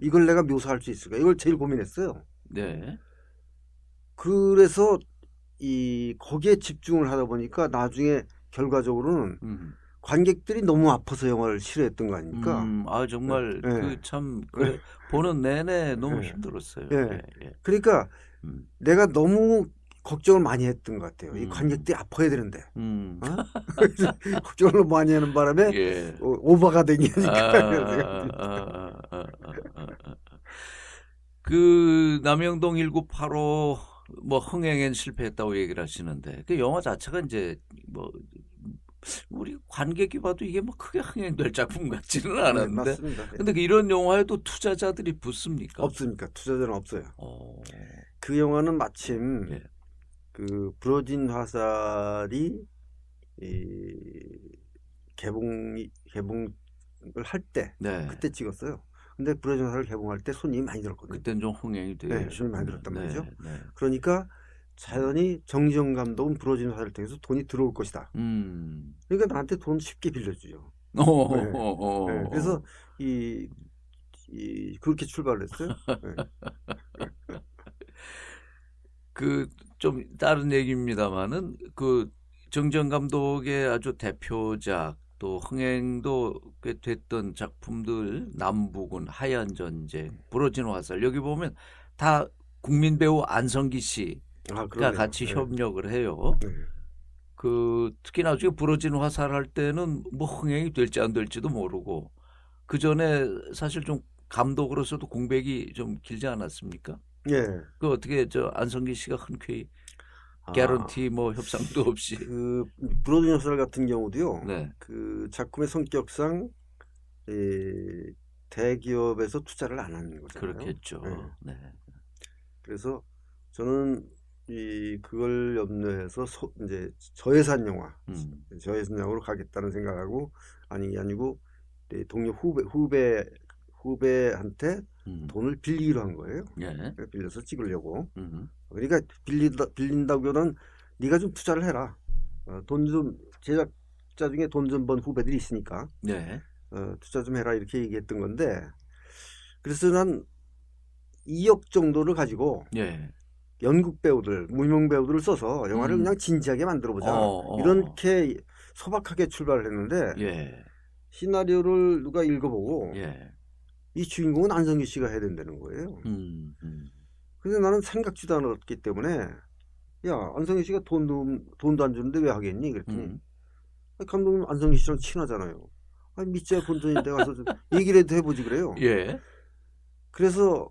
이걸 내가 묘사할 수 있을까? 이걸 제일 고민했어요. 그래서 거기에 집중을 하다 보니까 나중에 결과적으로는 관객들이 너무 아파서 영화를 싫어했던 거 아닙니까? 정말 보는 내내 너무 힘들었어요. 그러니까 내가 너무 걱정을 많이 했던 것 같아요. 이 관객들이 아파야 되는데 걱정을 너무 많이 하는 바람에 오버가 된 게 아닐까. 그 남영동 1985 뭐 흥행엔 실패했다고 얘기를 하시는데 그 영화 자체가 이제 뭐 우리 관객이 봐도 이게 뭐 크게 흥행될 작품 같지는 않았는데. 맞습니다. 근데 이런 영화에도 투자자들이 붙습니까? 없습니까? 투자자는 없어요. 그 영화는 마침 예. 그 부러진 화살이 개봉을 할 때 네. 그때 찍었어요. 근데 부러진 화살을 개봉할 때 손님이 많이 들었거든요. 그때는 좀 흥행이 되게 네, 손님이 많이 들었단 말이죠. 네. 그러니까 자연히 정지영 감독은 부러진 화살을 통해서 돈이 들어올 것이다. 그러니까 나한테 돈 쉽게 빌려주죠. 네. 그래서 그렇게 출발을 했어요. 네. 그 좀 다른 얘기입니다만은 그 정지영 감독의 아주 대표작 또 흥행도 꽤 됐던 작품들 남북은 하얀 전쟁, 부러진 화살 여기 보면 다 국민 배우 안성기 씨가 같이 협력을 해요. 네. 그 특히 나중에 부러진 화살 할 때는 뭐 흥행이 될지 안 될지도 모르고 그 전에 사실 좀 감독으로서도 공백이 좀 길지 않았습니까? 예. 그 어떻게 저 안성기 씨가 흔쾌히 개런티 뭐 협상도 없이 그 부러진 화살 같은 경우도요. 네. 그 작품의 성격상 대기업에서 투자를 안 하는 거잖아요. 그렇겠죠. 네. 그래서 저는 그걸 염려해서 이제 저예산 영화, 저예산 영화로 가겠다는 생각하고 아니고 동료 후배한테 돈을 빌리기로 한 거예요. 예. 빌려서 찍으려고. 그러니까 빌린다고는 네가 좀 투자를 해라. 돈 좀 제작자 중에 돈 좀 번 후배들이 있으니까. 네. 투자 좀 해라 이렇게 얘기했던 건데 그래서 난 2억 정도를 가지고 예. 연극 배우들, 무명 배우들을 써서 영화를 그냥 진지하게 만들어보자. 이렇게 소박하게 출발을 했는데 예. 시나리오를 누가 읽어보고 예. 이 주인공은 안성기 씨가 해야 된다는 거예요. 그래서 나는 생각지도 않았기 때문에 야 안성기 씨가 돈도 안 주는데 왜 하겠니? 그랬더니 감독님 안성기 씨랑 친하잖아요. 아니 밑에 본전인데 가서 좀 얘기를 해도 해보지 그래요. 예. 그래서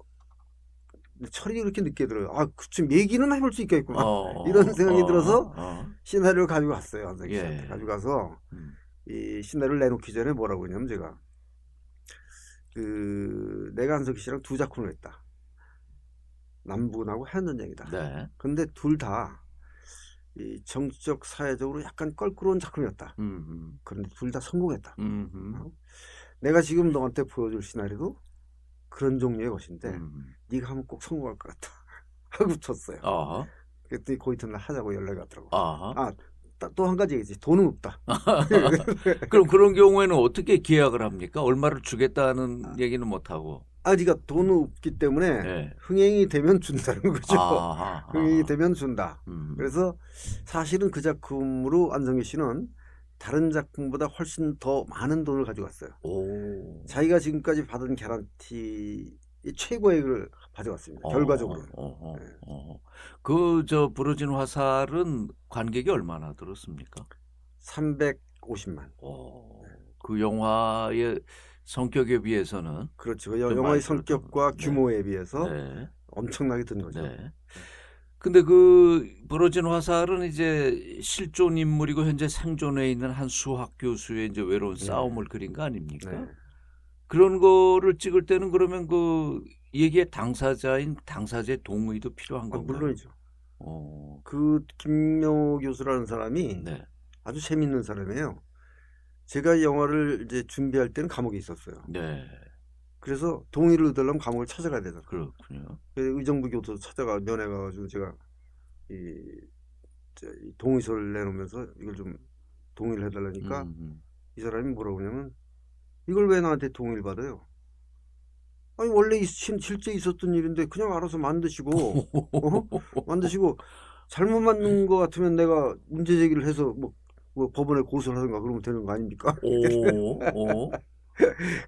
철이 그렇게 늦게 들어요. 아, 그쯤 얘기는 해볼 수 있겠구나. 이런 생각이 들어서 시나리오를 가지고 갔어요. 안성기 씨한테 가지고 가서 이 시나리오를 내놓기 전에 뭐라고 했냐면 제가 내가 안성기 씨랑 두 작품을 했다. 남북하고 하얀 전쟁이다. 네. 근데 둘 다 이 정치적 사회적으로 약간 껄끄러운 작품이었다. 그런데 둘 다 성공했다. 내가 지금 너한테 보여줄 시나리오도 그런 종류의 것인데 네가 하면 꼭 성공할 것 같다 하고 쳤어요. 그랬더니 그 이튿날 하자고 연락이 왔더라고. 또 한 가지 얘기지. 돈은 없다. 그럼 그런 경우에는 어떻게 계약을 합니까? 얼마를 주겠다는 얘기는 못하고. 네가 돈은 없기 때문에 네. 흥행이 되면 준다는 거죠. 흥행이 되면 준다. 그래서 사실은 그 작품으로 안성기 씨는 다른 작품보다 훨씬 더 많은 돈을 가져갔어요. 자기가 지금까지 받은 개런티 최고액을 가져갔습니다. 결과적으로. 그 부러진 화살은 관객이 얼마나 들었습니까? 350만. 그 영화의 성격에 비해서는 그렇죠. 영화의 성격과 규모에 비해서 네. 엄청나게 든 거죠. 네. 근데 그 부러진 화살은 이제 실존 인물이고 현재 생존해 있는 한 수학 교수의 이제 외로운 싸움을 그린 거 아닙니까? 네. 그런 거를 찍을 때는 그러면 그 얘기의 당사자의 동의도 필요한 건가요? 물론이죠. 그 김명호 교수라는 사람이 네. 아주 재밌는 사람이에요. 제가 영화를 이제 준비할 때는 감옥에 있었어요. 네. 그래서 동의를 얻으려면 감옥을 찾아가야 되잖아요. 그렇군요. 의정부 교도 찾아가 면회 가가지고 제가 이 동의서를 내놓으면서 이걸 좀 동의를 해달라니까 이 사람이 뭐라고 하냐면 이걸 왜 나한테 동의를 받아요? 아니 원래 실제 있었던 일인데 그냥 알아서 만드시고 만드시고 잘못 만든 거 같으면 내가 문제 제기를 해서 뭐 법원에 고소를 하든가 그러면 되는 거 아닙니까?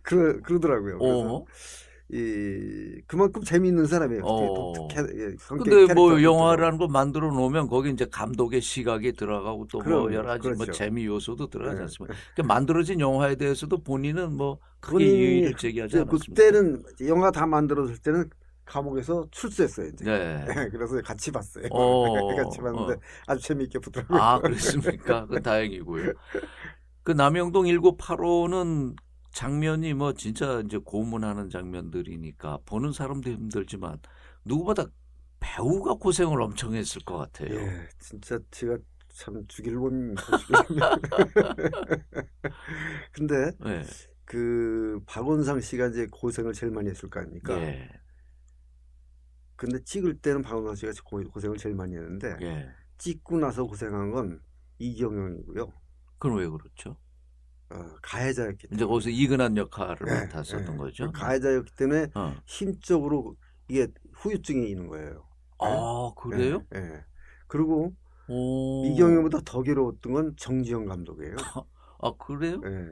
그러더라고요. 그래서 그만큼 재미있는 사람이에요. 근데 뭐 영화라는 거 만들어 놓으면 거기 이제 감독의 시각이 들어가고 또 뭐 여러 가지 그렇죠. 뭐 재미 요소도 들어가지 않습니까? 그러니까 만들어진 영화에 대해서도 본인은 뭐 크게 이의를 제기하지 않았습니다. 그때는 영화 다 만들었을 때는 감옥에서 출소했어요. 이제. 네. 그래서 같이 봤어요. 어, 같이 봤는데 아주 재미있게 보더라고요. 아, 그렇습니까? 그 다행이고요. 그 남영동 1985는 장면이 뭐 진짜 이제 고문하는 장면들이니까 보는 사람도 힘들지만 누구보다 배우가 고생을 엄청 했을 것 같아요. 예, 진짜 제가 참 죽일 놈. 근데 네. 그 박원상 씨가 이제 고생을 제일 많이 했을 거 아닙니까? 예. 근데 찍을 때는 박원상 씨가 고생을 제일 많이 했는데 예. 찍고 나서 고생한 건 이경영이고요. 그건 왜 그렇죠? 가해자였기 때문에. 이제 거기서 이근한 역할을 예, 맡았었던 예. 거죠. 가해자였기 때문에 어. 심적으로 이게 후유증이 있는 거예요. 아, 그래요? 예, 예. 그리고 오. 이경영보다 더 괴로웠던 건 정지영 감독이에요. 아, 그래요? 예.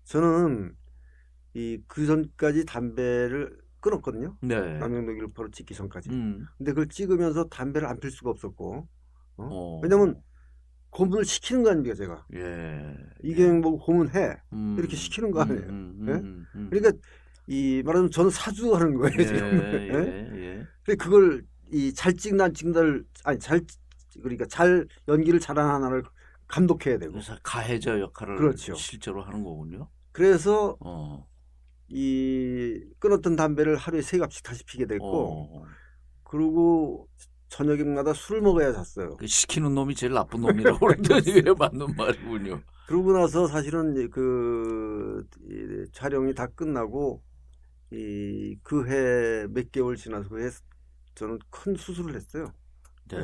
저는 그 전까지 담배를 끊었거든요. 네. 남영동 1호파로 찍기 전까지. 음. 근데 그걸 찍으면서 담배를 안 필 수가 없었고, 어. 왜냐면 고문을 시키는 거 아닙니까, 제가. 예. 이경영 보고 고문해. 음. 이렇게 시키는 거 아니에요. 예? 음. 그러니까 말하자면 저는 사주하는 거예요, 지금. 예. 예? 예. 근데 그걸 잘 찍나 안 찍나를 아니 그러니까 잘 연기를 잘하는 하나를 감독해야 되고. 그래서 가해자 역할을 그렇죠. 실제로 하는 거군요. 그래서 어. 끊었던 담배를 하루에 3갑씩 다시 피게 됐고, 그리고 저녁마다 술을 먹어야 잤어요. 그 시키는 놈이 제일 나쁜 놈이라고 그러더니 왜 맞는 말이군요. 그러고 나서 사실은 이 촬영이 다 끝나고 그 해 몇 개월 지나서 그 해 저는 큰 수술을 했어요. 네.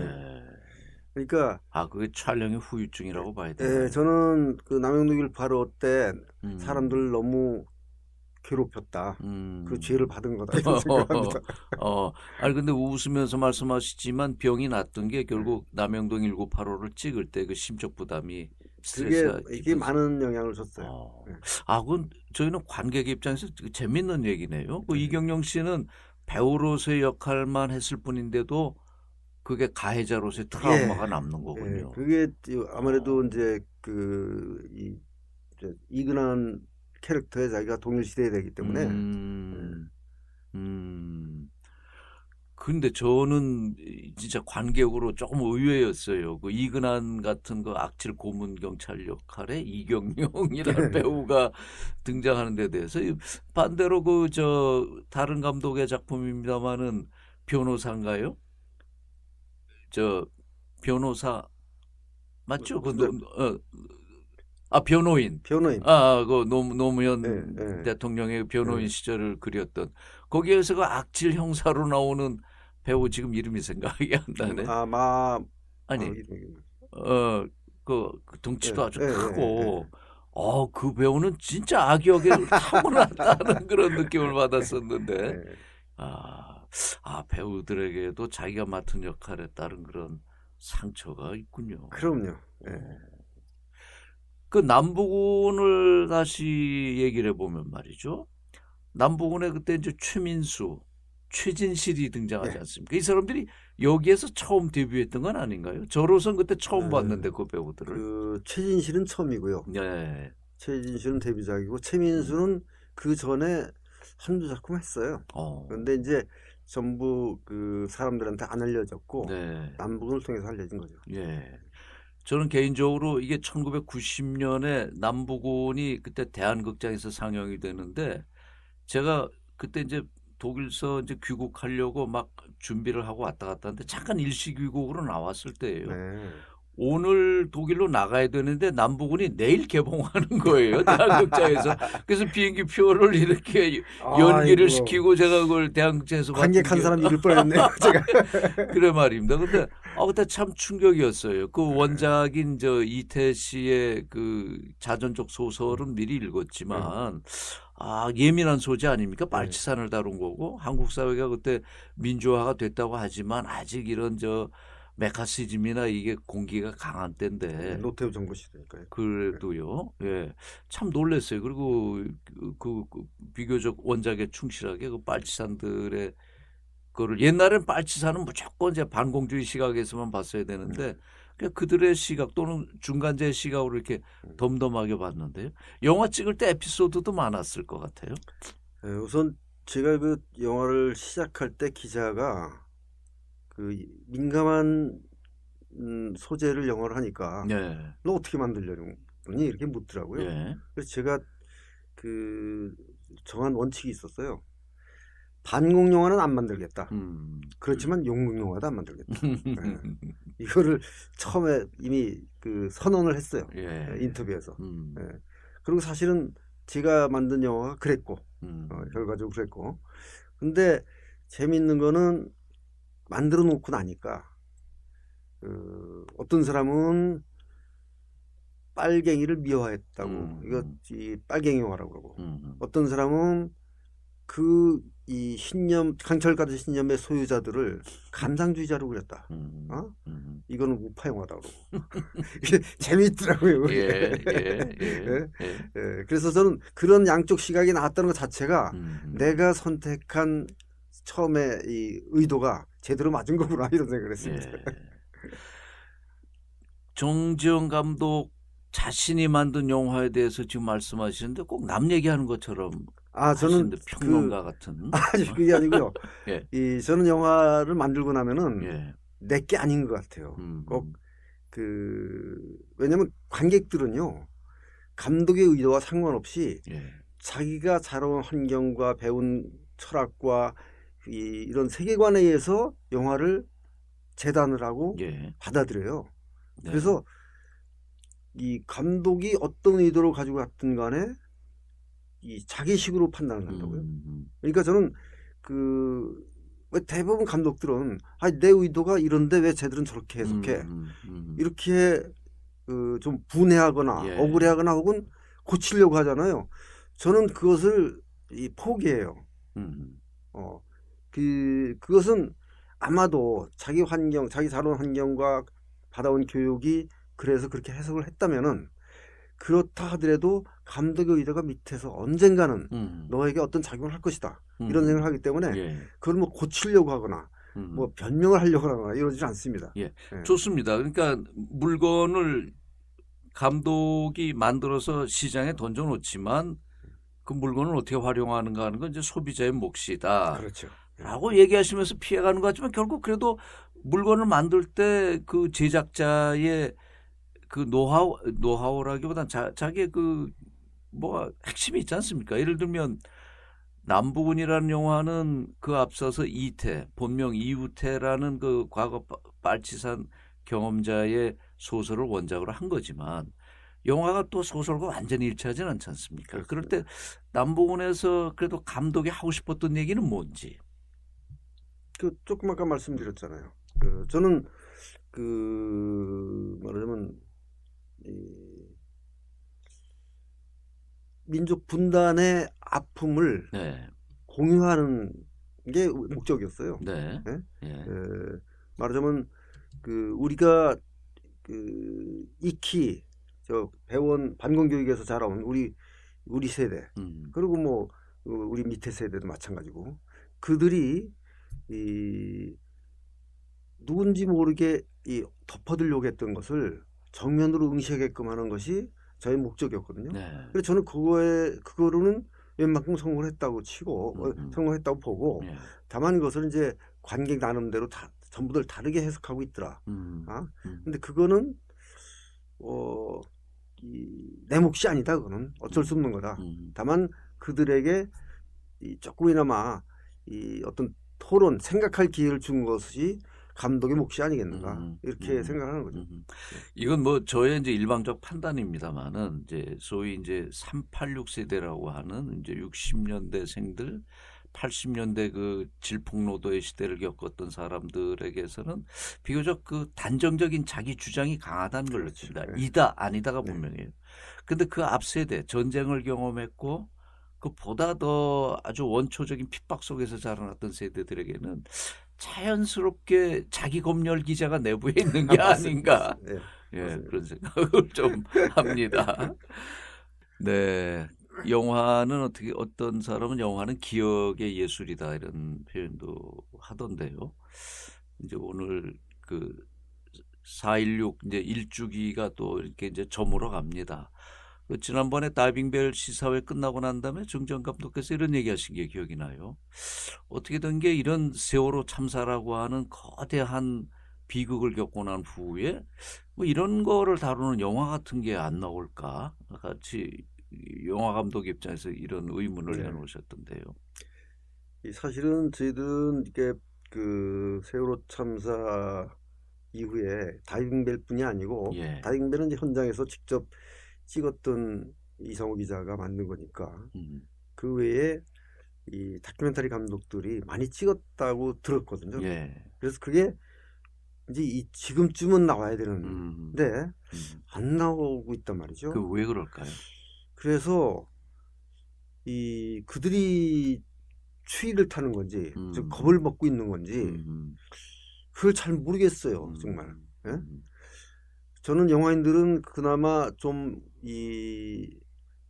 그러니까 그게 촬영의 후유증이라고 봐야 돼요. 저는 그 남영동 185 때 사람들 너무 괴롭혔다. 그 죄를 받은 거다 이런 생각합니다. 아니 근데 웃으면서 말씀하시지만 병이 났던 게 결국 남영동 1985를 찍을 때 그 심적 부담이 스트레스가 이게 많은 영향을 줬어요. 그건 저희는 관객 입장에서 재밌는 얘기네요. 그 이경영 씨는 배우로서의 역할만 했을 뿐인데도 그게 가해자로서의 트라우마가 남는 거군요. 그게 아무래도 이제 이근한 캐릭터에 자기가 동일시돼야 되기 때문에. 근데 저는 진짜 관객으로 조금 의외였어요. 그 이근한 같은 그 악질 고문 경찰 역할에 이경영이라는 배우가 등장하는 데 대해서 반대로 다른 감독의 작품입니다만은 변호사인가요? 변호사 맞죠? 변호인. 그 노무현 대통령의 변호인 시절을 그렸던 거기에서 그 악질 형사로 나오는 배우 지금 이름이 생각이 안 나네. 그 덩치도 아주 크고. 그 배우는 진짜 악역에 타고났다는 그런 느낌을 받았었는데. 배우들에게도 자기가 맡은 역할에 따른 그런 상처가 있군요. 그럼요. 그 남부군을 다시 얘기를 해보면 말이죠. 남부군에 그때 이제 최민수, 최진실이 등장하지 않습니까? 이 사람들이 여기에서 처음 데뷔했던 건 아닌가요? 저로선 그때 처음 봤는데 그 배우들을. 최진실은 처음이고요. 네. 최진실은 데뷔작이고 최민수는 그 전에 한두 작품 했어요. 그런데 이제 전부 그 사람들한테 안 알려졌고 남부군을 통해서 알려진 거죠. 예. 저는 개인적으로 이게 1990년에 남부군이 그때 대한극장에서 상영이 되는데 제가 그때 이제 독일서 이제 귀국하려고 막 준비를 하고 왔다 갔다 하는데 잠깐 일시 귀국으로 나왔을 때예요. 오늘 독일로 나가야 되는데 남부군이 내일 개봉하는 거예요. 대한극장에서. 그래서 비행기 표를 이렇게 연기를 시키고 제가 그걸 대한극장에서 관객한 사람이 이길 뻔했네요. 제가. 그래 말입니다. 근데 그때 참 충격이었어요. 그 원작인 이태 씨의 그 자전적 소설은 미리 읽었지만 예민한 소재 아닙니까? 빨치산을 다룬 거고 한국 사회가 그때 민주화가 됐다고 하지만 아직 이런 메카시즘이나 이게 공기가 강한 때인데. 노태우 정부 시대니까요. 그래도요. 예. 참 놀랐어요. 그리고 그 비교적 원작에 충실하게 그 빨치산들의 그거를 옛날엔 빨치산은 무조건 이제 반공주의 시각에서만 봤어야 되는데 그들의 시각 또는 중간재 시각으로 이렇게 덤덤하게 봤는데요. 영화 찍을 때 에피소드도 많았을 것 같아요. 우선 제가 그 영화를 시작할 때 기자가 그 민감한 소재를 영화를 하니까 너 어떻게 만들려니 이렇게 묻더라고요. 그래서 제가 그 정한 원칙이 있었어요. 반공 영화는 안 만들겠다. 그렇지만 용국 영화도 안 만들겠다. 이거를 처음에 이미 그 선언을 했어요. 인터뷰에서. 그리고 사실은 제가 만든 영화가 그랬고 결과적으로 그랬고. 근데 재미있는 거는 만들어 놓고 나니까 어떤 사람은 빨갱이를 미워했다고 이거 이 빨갱이 영화라고 그러고 어떤 사람은 그 이 신념 강철 같은 신념의 소유자들을 감상주의자로 그렸다. 이거는 우파 영화다 그러고 재미있더라고요. 그래서 저는 그런 양쪽 시각이 나왔다는 것 자체가 내가 선택한 처음에 이 의도가 제대로 맞은 거구나 이런 생각을 했습니다. 정지영 감독 자신이 만든 영화에 대해서 지금 말씀하시는데 꼭 남 얘기하는 것처럼 저는 평론가 같은. 아니 그게 아니고요. 저는 영화를 만들고 나면은 내게 아닌 것 같아요. 꼭 왜냐면 관객들은요 감독의 의도와 상관없이 자기가 자라온 환경과 배운 철학과 이런 세계관에 의해서 영화를 재단을 하고 받아들여요. 그래서 이 감독이 어떤 의도로 가지고 갔든 간에 이 자기식으로 판단을 한다고요. 그러니까 저는 왜 대부분 감독들은 내 의도가 이런데 왜 쟤들은 저렇게 해석해 이렇게 좀 분해하거나 억울해하거나 혹은 고치려고 하잖아요. 저는 그것을 포기해요. 그것은 아마도 자기 환경, 자기 자라온 환경과 받아온 교육이 그래서 그렇게 해석을 했다면은 그렇다 하더라도 감독의 의도가 밑에서 언젠가는 너에게 어떤 작용을 할 것이다. 이런 생각을 하기 때문에 그걸 뭐 고치려고 하거나 뭐 변명을 하려고 하거나 이러지 않습니다. 좋습니다. 그러니까 물건을 감독이 만들어서 시장에 던져놓지만 그 물건을 어떻게 활용하는가 하는 건 이제 소비자의 몫이다. 그렇죠. 라고 얘기하시면서 피해가는 것 같지만 결국 그래도 물건을 만들 때 그 제작자의 그 노하우라기보단 자기의 뭐가 핵심이 있지 않습니까? 예를 들면 남부군이라는 영화는 그 앞서서 이태, 본명 이우태라는 그 과거 빨치산 경험자의 소설을 원작으로 한 거지만 영화가 또 소설과 완전히 일치하지는 않지 않습니까? 그럴 때 남부군에서 그래도 감독이 하고 싶었던 얘기는 뭔지. 조금 아까 말씀드렸잖아요. 저는 말하자면 민족 분단의 아픔을 공유하는 게 목적이었어요. 말하자면 우리가 익히 배운 반공교육에서 자라온 우리 세대 그리고 뭐 우리 밑에 세대도 마찬가지고 그들이 누군지 모르게 덮어두려고 했던 것을 정면으로 응시하게끔 하는 것이 저의 목적이었거든요. 그래서 저는 그거로는 웬만큼 성공을 했다고 치고 성공했다고 보고 다만 그것을 이제 관객 나름대로 전부들 다르게 해석하고 있더라. 근데 그거는 내 몫이 아니다. 그거는 어쩔 수 없는 거다. 다만 그들에게 조금이나마 어떤 토론, 생각할 기회를 준 것이 감독의 몫이 아니겠는가 이렇게 생각하는 거죠. 이건 뭐 저의 이제 일방적 판단입니다만은 이제 소위 이제 386 세대라고 하는 이제 60년대생들, 80년대 그 질풍노도의 시대를 겪었던 사람들에게서는 비교적 그 단정적인 자기 주장이 강하다는 걸 느낀다. 이다 아니다가 분명해요. 근데 그 앞 세대 전쟁을 경험했고 그보다 더 아주 원초적인 핍박 속에서 자라났던 세대들에게는 자연스럽게 자기 검열 기자가 내부에 있는 게 아닌가. 그런 생각을 좀 합니다. 네. 영화는 어떤 사람은 영화는 기억의 예술이다 이런 표현도 하던데요. 이제 오늘 4.16 이제 일주기가 또 이렇게 이제 저물어 갑니다. 그 지난번에 다이빙벨 시사회 끝나고 난 다음에 정재영 감독께서 이런 얘기하신 게 기억이 나요. 어떻게 된 게 이런 세월호 참사라고 하는 거대한 비극을 겪고 난 후에 뭐 이런 거를 다루는 영화 같은 게 안 나올까? 같이 영화 감독 입장에서 이런 의문을 네. 내놓으셨던데요. 사실은 저희들은 이게 그 세월호 참사 이후에 다이빙벨뿐이 아니고 예. 다이빙벨은 이제 현장에서 직접 찍었던 이성호 기자가 만든 거니까 그 외에 이 다큐멘터리 감독들이 많이 찍었다고 들었거든요. 예. 그래서 그게 이제 지금쯤은 나와야 되는데 안 나오고 있단 말이죠. 그 왜 그럴까요? 그래서 그들이 추위를 타는 건지 즉 겁을 먹고 있는 건지 그걸 잘 모르겠어요. 정말. 예? 저는 영화인들은 그나마 좀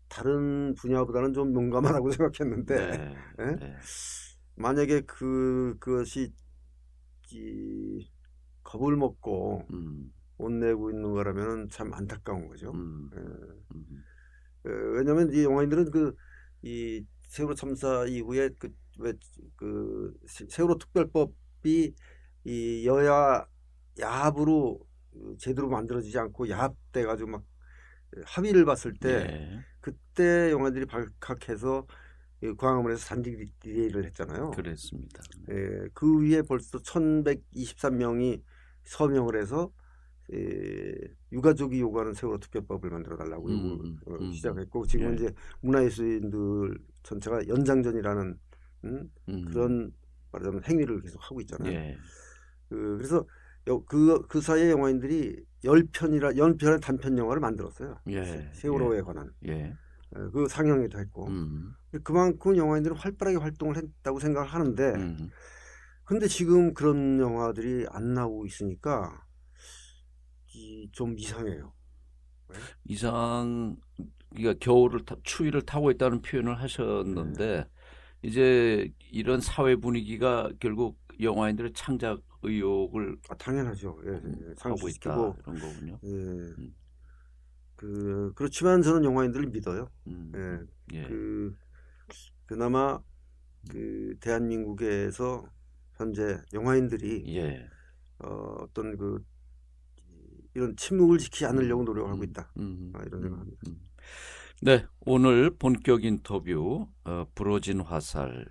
다른 분야보다는 좀 용감하다고 생각했는데 네. 예? 네. 만약에 그것이 겁을 먹고 못 내고 있는 거라면 참 안타까운 거죠. 왜냐하면 이 영화인들은 이 세월호 참사 이후에 그 세월호 특별법이 이 여야 야합으로 제대로 만들어지지 않고 야합돼 가지고 막 합의를 봤을 때 예. 그때 영화들이 발칵해서 광화문에서 잔디 리레이를 했잖아요. 그랬습니다. 예, 그 위에 벌써 1123명이 서명을 해서 유가족이 요구하는 세월호 특별법을 만들어 달라고 시작했고 지금은 예. 이제 문화예술인들 전체가 연장전이라는 그런 말하자면 행위를 계속 하고 있잖아요. 예. 그래서 그 사이에 영화인들이 10편의 단편 영화를 만들었어요. 예. 세월호에 관한. 예. 그 상영회도 했고. 그만큼 영화인들은 활발하게 활동을 했다고 생각을 하는데 근데 지금 그런 영화들이 안 나오고 있으니까 좀 이상해요. 그러니까 추위를 타고 있다는 표현을 하셨는데 이제 이런 사회 분위기가 결국 영화인들의 창작 의욕을 당연하죠. 예, 하고 있다 이런 거군요. 예. 그렇지만 저는 영화인들을 믿어요. 예. 그나마 대한민국에서 현재 영화인들이 어떤 이런 침묵을 지키지 않으려고 노력하고 있다. 이런 생각합니다. 네, 오늘 본격 인터뷰 부러진 화살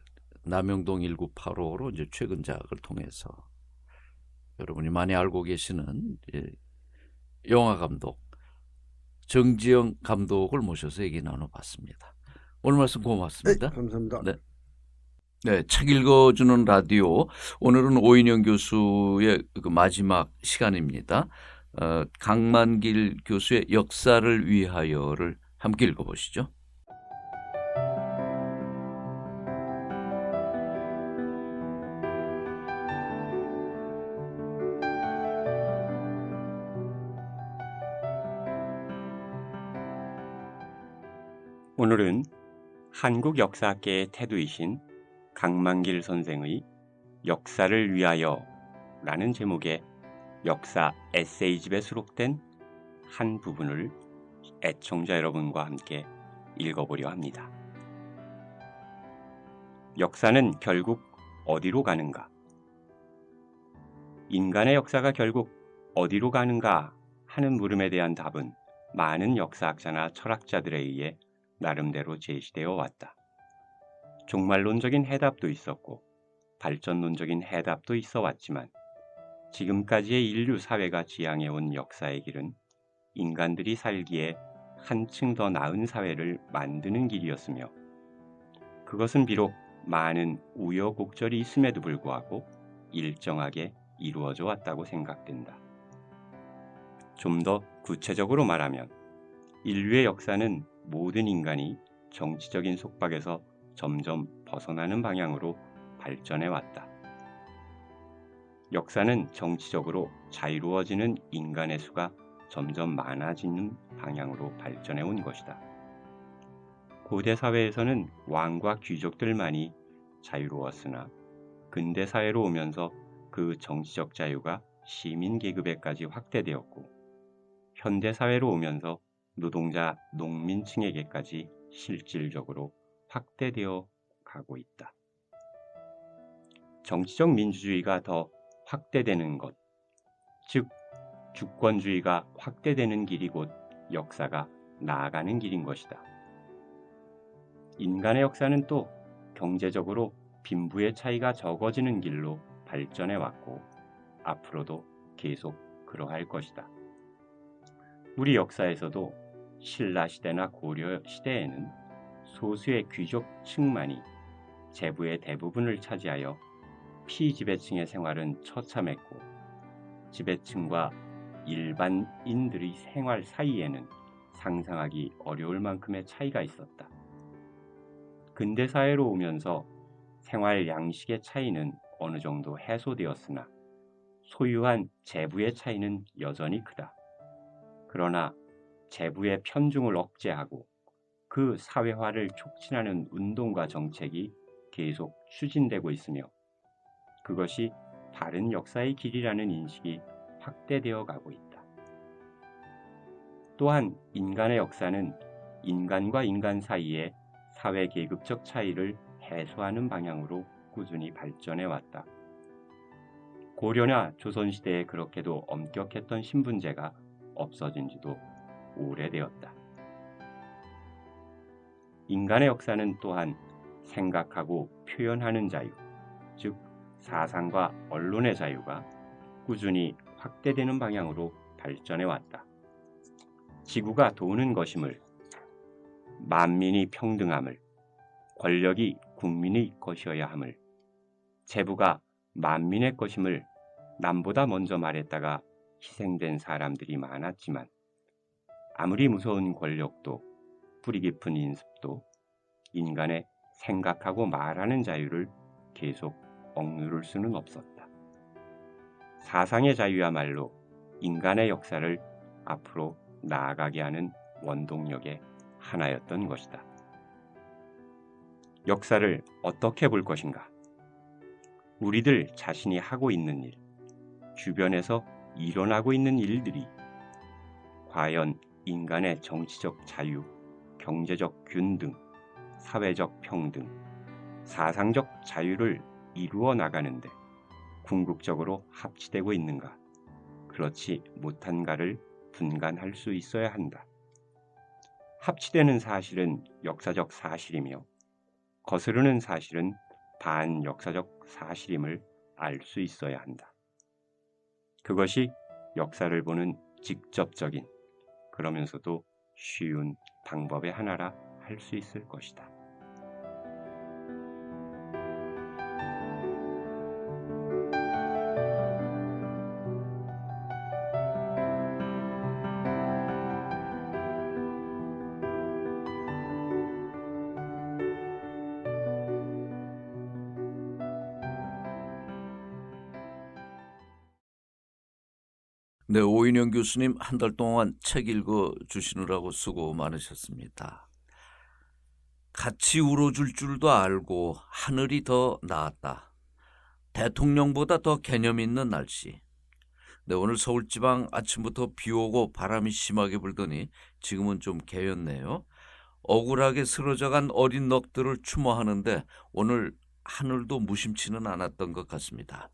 남영동 1985로 이제 최근작을 통해서 여러분이 많이 알고 계시는 영화 감독 정지영 감독을 모셔서 얘기 나눠봤습니다. 오늘 말씀 고맙습니다. 네, 감사합니다. 네, 책 읽어주는 라디오. 오늘은 오인영 교수의 그 마지막 시간입니다. 강만길 교수의 역사를 위하여를 함께 읽어보시죠. 오늘은 한국 역사학계의 태두이신 강만길 선생의 역사를 위하여 라는 제목의 역사 에세이집에 수록된 한 부분을 애청자 여러분과 함께 읽어보려 합니다. 역사는 결국 어디로 가는가? 인간의 역사가 결국 어디로 가는가 하는 물음에 대한 답은 많은 역사학자나 철학자들에 의해 나름대로 제시되어 왔다. 종말론적인 해답도 있었고 발전론적인 해답도 있어 왔지만 지금까지의 인류 사회가 지향해온 역사의 길은 인간들이 살기에 한층 더 나은 사회를 만드는 길이었으며 그것은 비록 많은 우여곡절이 있음에도 불구하고 일정하게 이루어져 왔다고 생각된다. 좀 더 구체적으로 말하면 인류의 역사는 모든 인간이 정치적인 속박에서 점점 벗어나는 방향으로 발전해 왔다. 역사는 정치적으로 자유로워지는 인간의 수가 점점 많아지는 방향으로 발전해 온 것이다. 고대 사회에서는 왕과 귀족들만이 자유로웠으나 근대 사회로 오면서 그 정치적 자유가 시민 계급에까지 확대되었고 현대 사회로 오면서 노동자, 농민층에게까지 실질적으로 확대되어 가고 있다. 정치적 민주주의가 더 확대되는 것, 즉 주권주의가 확대되는 길이 곧 역사가 나아가는 길인 것이다. 인간의 역사는 또 경제적으로 빈부의 차이가 적어지는 길로 발전해 왔고 앞으로도 계속 그러할 것이다. 우리 역사에서도 신라 시대나 고려 시대에는 소수의 귀족층만이 재부의 대부분을 차지하여 피지배층의 생활은 처참했고 지배층과 일반인들의 생활 사이에는 상상하기 어려울 만큼의 차이가 있었다. 근대 사회로 오면서 생활 양식의 차이는 어느 정도 해소되었으나 소유한 재부의 차이는 여전히 크다. 그러나 재부의 편중을 억제하고 그 사회화를 촉진하는 운동과 정책이 계속 추진되고 있으며 그것이 바른 역사의 길이라는 인식이 확대되어 가고 있다. 또한 인간의 역사는 인간과 인간 사이의 사회 계급적 차이를 해소하는 방향으로 꾸준히 발전해 왔다. 고려나 조선시대에 그렇게도 엄격했던 신분제가 없어진 지도 오래되었다. 인간의 역사는 또한 생각하고 표현하는 자유, 즉 사상과 언론의 자유가 꾸준히 확대되는 방향으로 발전해 왔다. 지구가 도는 것임을, 만민이 평등함을, 권력이 국민의 것이어야 함을, 재부가 만민의 것임을 남보다 먼저 말했다가 희생된 사람들이 많았지만 아무리 무서운 권력도 뿌리 깊은 인습도 인간의 생각하고 말하는 자유를 계속 억누를 수는 없었다. 사상의 자유야말로 인간의 역사를 앞으로 나아가게 하는 원동력의 하나였던 것이다. 역사를 어떻게 볼 것인가? 우리들 자신이 하고 있는 일, 주변에서 일어나고 있는 일들이 과연 인간의 정치적 자유, 경제적 균등, 사회적 평등, 사상적 자유를 이루어 나가는데 궁극적으로 합치되고 있는가? 그렇지 못한가를 분간할 수 있어야 한다. 합치되는 사실은 역사적 사실이며 거스르는 사실은 반역사적 사실임을 알 수 있어야 한다. 그것이 역사를 보는 직접적인 그러면서도 쉬운 방법의 하나라 할 수 있을 것이다. 네, 오인영 교수님 한 달 동안 책 읽어 주시느라고 수고 많으셨습니다. 같이 울어줄 줄도 알고 하늘이 더 나았다. 대통령보다 더 개념 있는 날씨. 네, 오늘 서울지방 아침부터 비 오고 바람이 심하게 불더니 지금은 좀 개였네요. 억울하게 쓰러져간 어린 넋들을 추모하는데 오늘 하늘도 무심치는 않았던 것 같습니다.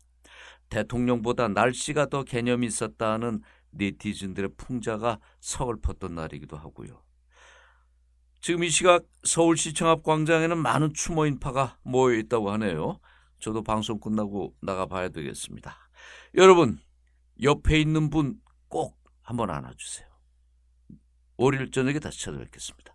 대통령보다 날씨가 더 개념이 있었다는 네티즌들의 풍자가 서글펐던 날이기도 하고요. 지금 이 시각 서울시청 앞 광장에는 많은 추모 인파가 모여 있다고 하네요. 저도 방송 끝나고 나가봐야 되겠습니다. 여러분, 옆에 있는 분 꼭 한번 안아주세요. 월요일 저녁에 다시 찾아뵙겠습니다.